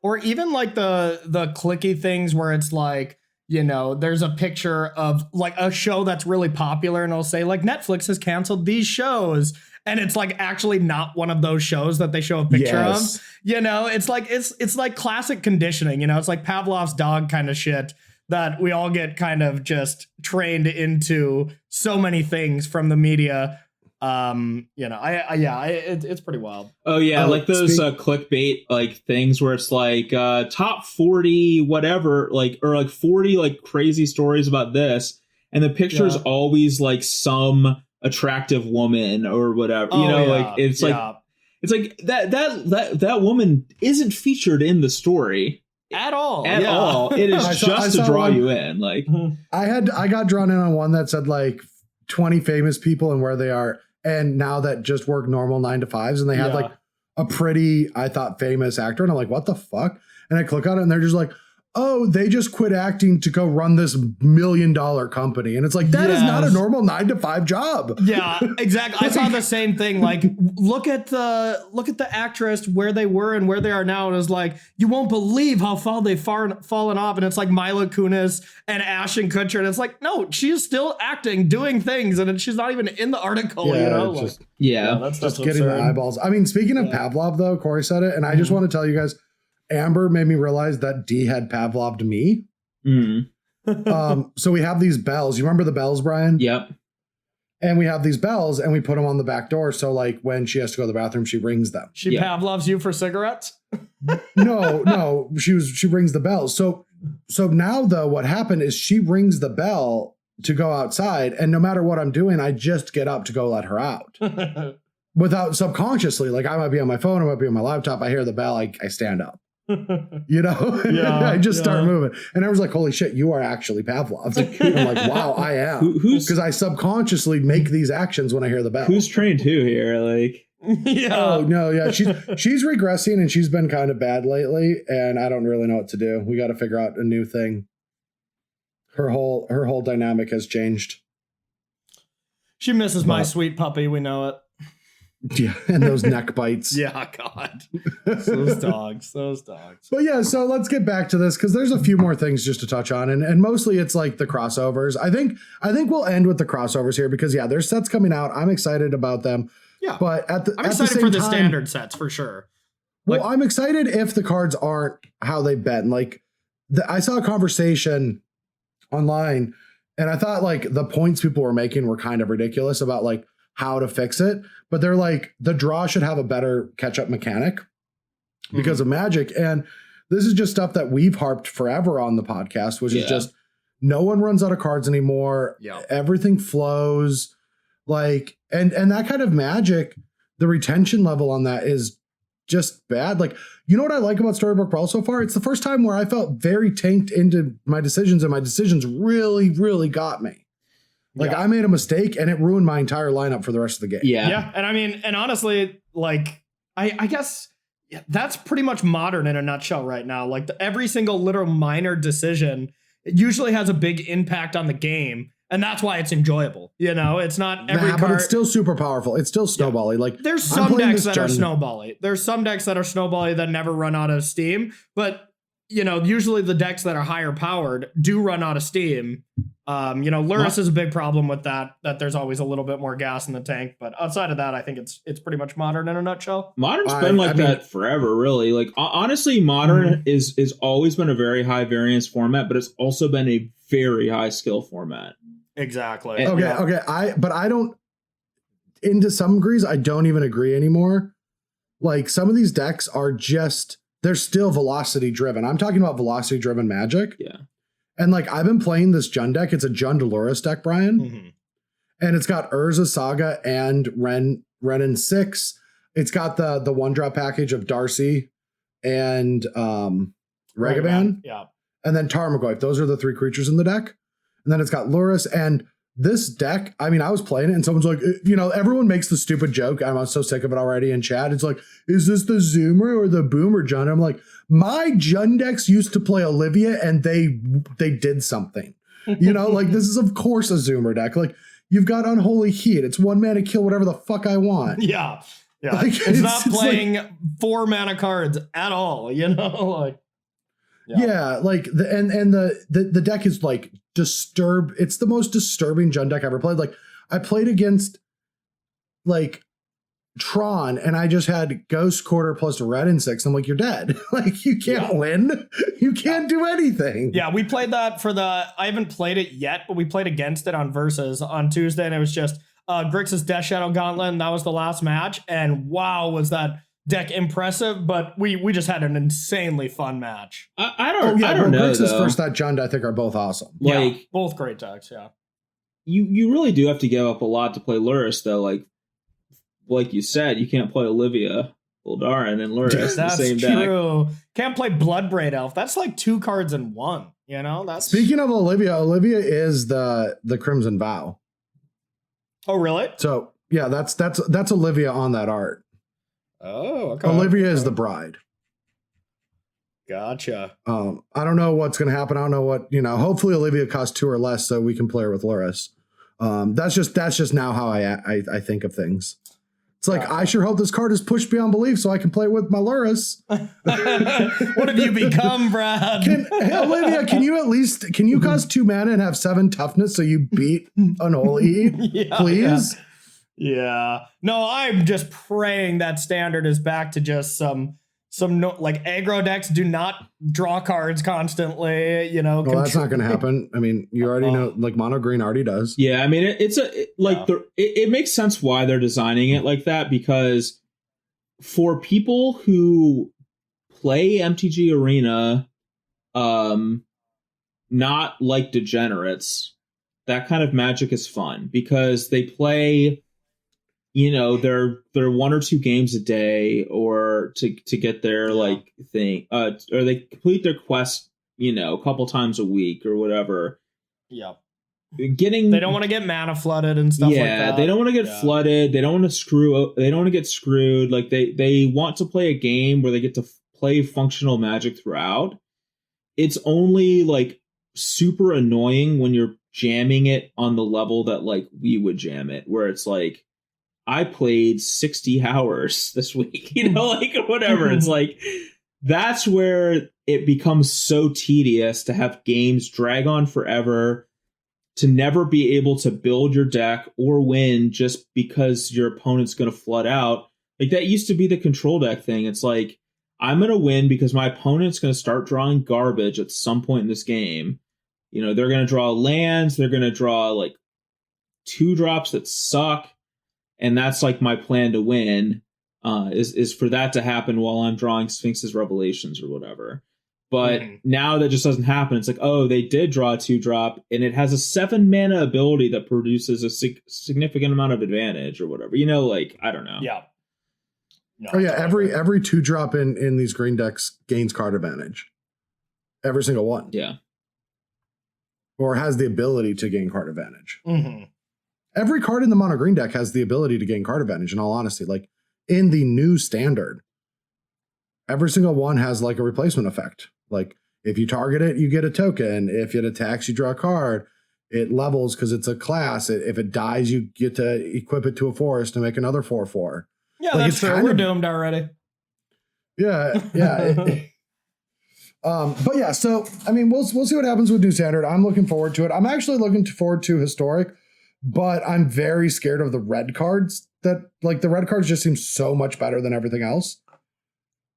Or even the clicky things where it's there's a picture of a show that's really popular, and it'll say Netflix has canceled these shows. And it's actually not one of those shows that they show a picture of. It's like classic conditioning. It's like Pavlov's dog kind of shit that we all get kind of just trained into so many things from the media. It's pretty wild. Oh yeah, those clickbait things where it's top 40 whatever, or 40 crazy stories about this, and the picture is always some attractive woman or whatever. It's that woman isn't featured in the story at all. It is just to draw you in. I got drawn in on one that said 20 famous people and where they are, and now that just work normal 9 to 5s, and they had a pretty, I thought, famous actor, and I'm like, what the fuck? And I click on it, and they're just oh, they just quit acting to go run this $1 million company. And it's that is not a normal 9 to 5 job. Yeah, exactly. I saw the same thing. Look at the actress, where they were and where they are now. And it was you won't believe how far they've fallen off. And it's Mila Kunis and Ashton Kutcher. And it's no, she is still acting, doing things. And she's not even in the article, that's just getting the eyeballs. I mean, speaking of Pavlov, though, Corey said it. And I just want to tell you guys, Amber made me realize that D had Pavloved me. So we have these bells. You remember the bells, Brian? Yep. And we have these bells, and we put them on the back door. So when she has to go to the bathroom, she rings them. She Pavloves you for cigarettes? No. She rings the bells. So now, though, what happened is she rings the bell to go outside, and no matter what I'm doing, I just get up to go let her out. without subconsciously, like I might be on my phone, I might be on my laptop, I hear the bell, I stand up. You know, Yeah, I just start yeah. moving, and I was like, "Holy shit, you are actually Pavlov!" I'm like, "Wow, I am," Who's because I subconsciously make these actions when I hear the bell. who's trained who here? Like, Yeah. Oh no, yeah, she's regressing, and she's been kind of bad lately, and I don't really know what to do. We got to figure out a new thing. Her whole dynamic has changed. She misses my But- sweet puppy. We know it. Yeah, and those neck bites. Yeah, God. Those dogs. But yeah, so let's get back to this because there's a few more things just to touch on, and mostly it's like the crossovers. I think we'll end with the crossovers here because yeah, there's sets coming out. I'm excited about them. Yeah. But I'm at the excited same for the time, standard sets for sure. Well, Like- I'm excited if the cards aren't how they've been. Like I saw a conversation online, and I thought like the points people were making were kind of ridiculous about like how to fix it. But they're like, the draw should have a better catch-up mechanic because of Magic. And this is just stuff that we've harped forever on the podcast, which is just no one runs out of cards anymore. Yeah. Everything flows. Like, and that kind of Magic, the retention level on that is just bad. Like, you know what I like about Storybook Brawl so far? It's the first time where I felt very tanked into my decisions, and my decisions really, really got me. Like Yeah. I made a mistake and it ruined my entire lineup for the rest of the game. Yeah. And I mean, and honestly, like, I guess that's pretty much modern in a nutshell right now. Like every single little minor decision usually has a big impact on the game. And that's why it's enjoyable. You know, it's not every But card. it's still super powerful. It's still snowbally. Like There's I'm some playing decks this that are gen- snowbally. There's some decks that are snowbally that never run out of steam. But, you know, usually the decks that are higher powered do run out of steam. You know, Lurrus is a big problem with that there's always a little bit more gas in the tank. But outside of that, I think it's pretty much modern in a nutshell. Modern's been like that forever, really. Like honestly, Modern is always been a very high variance format, but it's also been a very high skill format. Exactly. Okay, Yeah. okay. I don't, into some degrees, I don't even agree anymore. Like some of these decks are just, they're still velocity driven. I'm talking about velocity driven Magic. Yeah. And like I've been playing this Jund deck. It's a Jund Dolores deck, Brian. Mhm. And it's got Urza Saga and Renin 6. It's got the one drop package of Darcy and Ragavan. Yeah. And then Tarmogoyf. Those are the three creatures in the deck. And then it's got Lurrus. And this deck, I mean, I was playing it and someone's like, you know, everyone makes the stupid joke. I'm so sick of it already in chat. It's like, is this the Zoomer or the Boomer Jund? I'm like, my Jund decks used to play Olivia and they did something. You know, like this is of course a Zoomer deck. Like you've got Unholy Heat. It's 1 mana kill whatever the fuck I want. Yeah. Yeah. Like, it's not it's playing 4 mana cards at all, you know? Like Yeah, like the deck is like it's the most disturbing Jund deck I ever played. Like I played against like Tron and I just had Ghost Quarter plus Red and 6. I'm like, you're dead. Like you can't win. You can't do anything. Yeah, we played that I haven't played it yet, but we played against it on Versus on Tuesday, and it was just Grixis Death Shadow Gauntlet, and that was the last match. And wow, was that deck impressive, but we just had an insanely fun match. I don't know. Grixis Though. versus that Jund, I think, are both awesome. Like yeah, both great decks, yeah. You really do have to give up a lot to play Lurrus, though. Like you said, you can't play Olivia, Uldaran, and Lurrus in the That's same deck. true. Can't play Bloodbraid Elf. That's like 2 cards in 1, you know? That's Speaking of Olivia is the Crimson Vow. Oh, really? So yeah, that's Olivia on that art. Oh, okay. Olivia is the bride. Gotcha. I don't know what's going to happen. I don't know what, you know, hopefully Olivia costs 2 or less so we can play her with Lurrus. That's just now how I think of things. It's like, I sure hope this card is pushed beyond belief so I can play with my Lurrus. What have you become, Brad? Hey, Olivia, can you cost 2 mana and have 7 toughness so you beat Unholy? Yeah, Please? Yeah. No, I'm just praying that standard is back to just some no, like aggro decks do not draw cards constantly, you know. Well, that's not going to happen. I mean, you already know, like mono green already does. Yeah, I mean, it makes sense why they're designing it like that, because for people who play MTG Arena, not like degenerates, that kind of Magic is fun because they play, you know, they're 1 or 2 games a day, or to get their like thing, or they complete their quest, you know, a couple times a week or whatever. Yeah. They don't want to get mana flooded and stuff like that. They don't want to get flooded. They don't want to get screwed. Like they want to play a game where they get to play functional Magic throughout. It's only like super annoying when you're jamming it on the level that like we would jam it, where it's like, I played 60 hours this week, you know, like whatever. It's like, that's where it becomes so tedious to have games drag on forever, to never be able to build your deck or win just because your opponent's going to flood out. Like that used to be the control deck thing. It's like, I'm going to win because my opponent's going to start drawing garbage at some point in this game. You know, they're going to draw lands. They're going to draw like 2-drops that suck. And that's like my plan to win, is for that to happen while I'm drawing Sphinx's Revelations or whatever. But now that just doesn't happen. It's like, oh, they did draw a 2-drop, and it has a 7 mana ability that produces a significant amount of advantage or whatever. You know, like, I don't know. Yeah. No, Oh yeah, every 2-drop in these green decks gains card advantage. Every single one. Yeah. Or has the ability to gain card advantage. Mm-hmm. Every card in the mono green deck has the ability to gain card advantage, in all honesty. Like in the new standard, every single one has like a replacement effect. Like if you target it, you get a token. If it attacks, you draw a card. It levels because it's a class. If it dies, you get to equip it to a forest to make another 4/4. Yeah, Like, that's true. We're doomed already. Yeah. But yeah, so I mean, we'll see what happens with new standard. I'm looking forward to it. I'm actually looking forward to historic, but I'm very scared of the red cards. That like the red cards just seem so much better than everything else.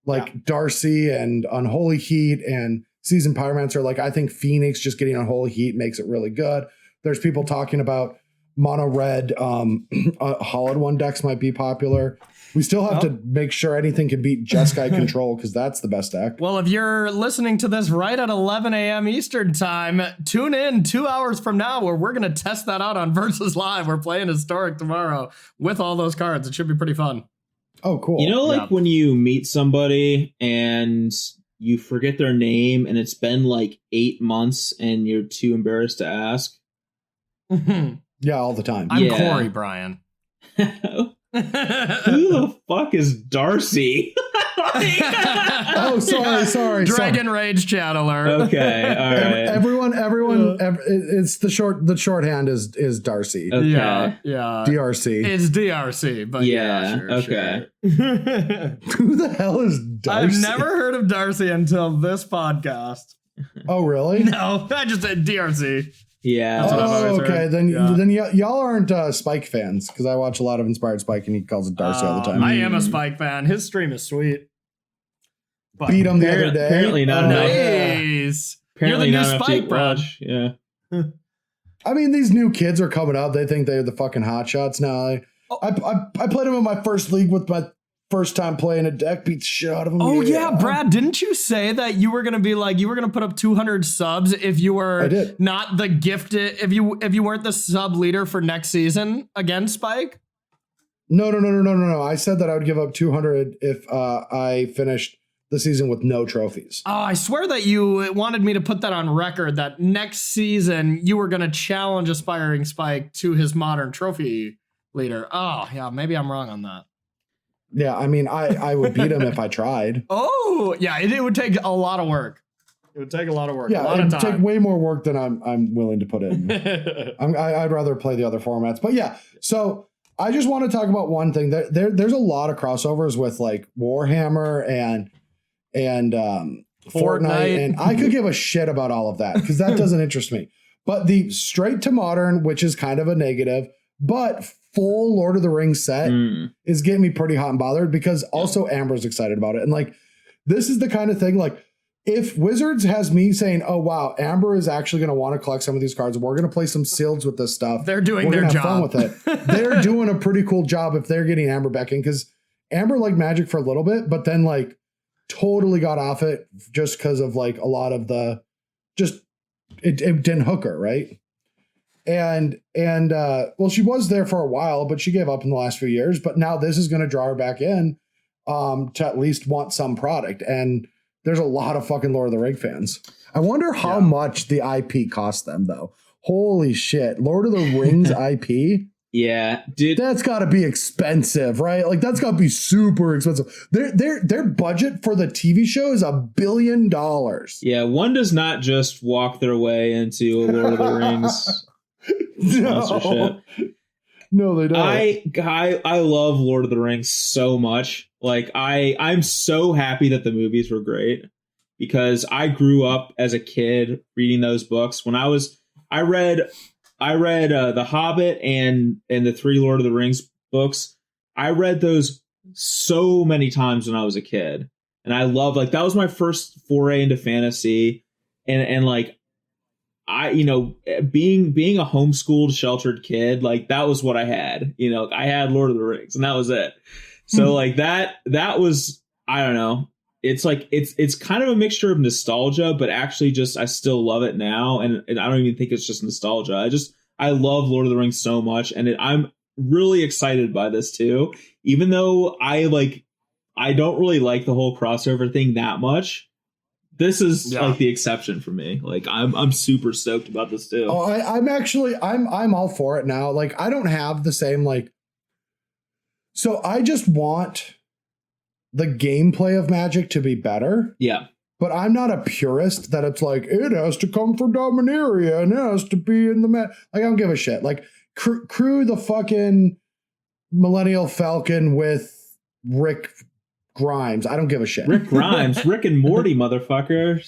Like Darcy and Unholy Heat and Seasoned Pyromancer. Like I think Phoenix just getting Unholy Heat makes it really good. There's people talking about mono red Hollowed One decks might be popular. We still have to make sure anything can beat Jeskai Control because that's the best deck. Well, if you're listening to this right at 11 a.m. Eastern time, tune in 2 hours from now where we're going to test that out on Versus Live. We're playing Historic tomorrow with all those cards. It should be pretty fun. Oh, cool. You know, like when you meet somebody and you forget their name and it's been like 8 months and you're too embarrassed to ask? Yeah, all the time. I'm Corey, Brian. Who the fuck is Darcy? Oh, sorry. Dragon Rage Channeler. Okay, all right. Everyone. It's the shorthand is Darcy. Okay. Yeah. DRC. It's DRC, but sure, okay. Sure. Who the hell is Darcy? I've never heard of Darcy until this podcast. Oh, really? No, I just said DRC. Yeah. That's what I've Oh, always okay. heard. Then y'all aren't Spike fans because I watch a lot of Inspired Spike and he calls it Darcy all the time. I am a Spike fan. His stream is sweet. But Beat him the other day. Apparently not enough. Nice. Apparently You're the not new enough Spike, to bro. watch. Yeah. I mean, these new kids are coming up. They think they're the fucking hot shots now. I played him in my first league with my first time playing a deck, beat the shit out of him. Oh yeah, Brad, didn't you say that you were gonna be like you were gonna put up 200 subs if you were not the gifted if you weren't the sub leader for next season against Spike? No. I said that I would give up 200 if I finished the season with no trophies. Oh, I swear that you wanted me to put that on record that next season you were gonna challenge Aspiring Spike to his modern trophy leader. Oh yeah, maybe I'm wrong on that. Yeah, I mean, I would beat him if I tried. Oh, yeah, it would take a lot of work. It would take a lot of work. Yeah, a lot it of would time. take way more work than I'm willing to put in. I'd rather play the other formats. But yeah, so I just want to talk about one thing. There's a lot of crossovers with like Warhammer and Fortnite, and I could give a shit about all of that because that doesn't interest me. But the straight to modern, which is kind of a negative, but full Lord of the Rings set is getting me pretty hot and bothered because also Amber's excited about it. And like, this is the kind of thing, like if Wizards has me saying, oh wow, Amber is actually going to want to collect some of these cards. We're going to play some seals with this stuff. They're doing their job. Fun with it. They're doing a pretty cool job if they're getting Amber back in because Amber liked Magic for a little bit, but then like totally got off it just because of like a lot of the, it didn't hook her. Right. Well, she was there for a while, but she gave up in the last few years. But now this is going to draw her back in to at least want some product. And there's a lot of fucking Lord of the Rings fans. I wonder how much the IP cost them, though. Holy shit. Lord of the Rings IP? Yeah, dude. That's got to be expensive, right? Like, that's got to be super expensive. Their budget for the TV show is $1 billion. Yeah, one does not just walk their way into a Lord of the Rings sponsorship. No, they don't. I love Lord of the Rings so much. Like, I'm so happy that the movies were great because I grew up as a kid reading those books. When I read The Hobbit and the 3 Lord of the Rings books. I read those so many times when I was a kid, and I love, like, that was my first foray into fantasy, and like, I, being a homeschooled, sheltered kid, like, that was what I had. I had Lord of the Rings, and that was it. So like that was, I don't know. It's like it's kind of a mixture of nostalgia, but actually just I still love it now, and I don't even think it's just nostalgia. I love Lord of the Rings so much, and I'm really excited by this too. Even though I don't really like the whole crossover thing that much. This is like the exception for me. Like, I'm super stoked about this too. Oh, I'm all for it now. Like, I don't have the same so I just want the gameplay of Magic to be better. Yeah. But I'm not a purist that it's like, it has to come from Dominaria and it has to be in the Like, I don't give a shit. Like, crew the fucking Millennial Falcon with Rick Grimes. I don't give a shit. Rick Grimes. Rick and Morty, motherfucker.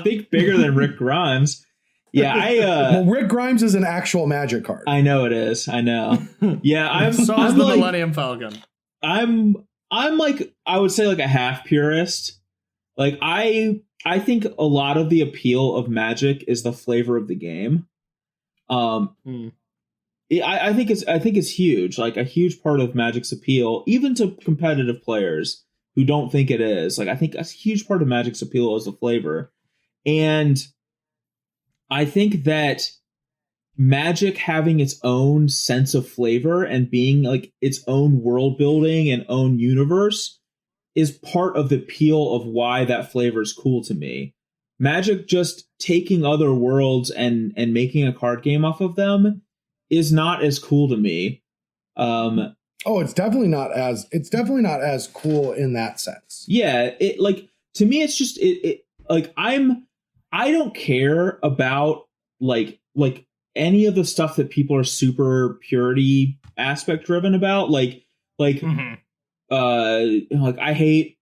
Think bigger than Rick Grimes. Yeah, well, Rick Grimes is an actual Magic card. I know it is. I know. Yeah, I'm the Millennium Falcon. I'm like, I would say, like, a half purist. Like, I think a lot of the appeal of Magic is the flavor of the game. I think it's huge. Like, a huge part of Magic's appeal, even to competitive players who don't think it is. Like, I think a huge part of Magic's appeal is the flavor. And I think that Magic having its own sense of flavor and being like its own world building and own universe is part of the appeal of why that flavor is cool to me. Magic just taking other worlds and making a card game off of them is not as cool to me. It's definitely not as cool in that sense. Yeah, it, like, to me it's just it like, I don't care about like any of the stuff that people are super purity aspect driven about. Like I hate,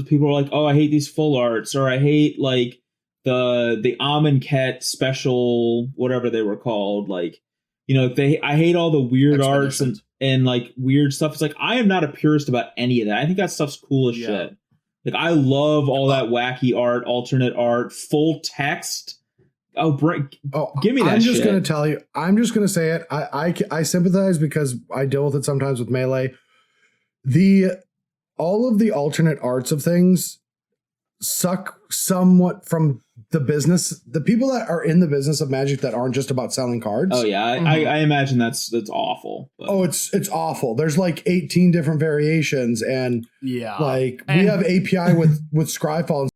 people are like, oh, I hate these full arts, or I hate like the Amonkhet special, whatever they were called. Like, I hate all the weird arts and like weird stuff. It's like, I am not a purist about any of that. I think that stuff's cool as shit. Like, I love all that wacky art, alternate art, full text. Give me that. I'm just shit. going to tell you. I'm just going to say it. I sympathize because I deal with it sometimes with Melee. All of the alternate arts of things suck somewhat from the business. The people that are in the business of Magic that aren't just about selling cards. Oh yeah, I imagine that's awful. But. Oh, it's awful. There's like 18 different variations, and we have API with Scryfall,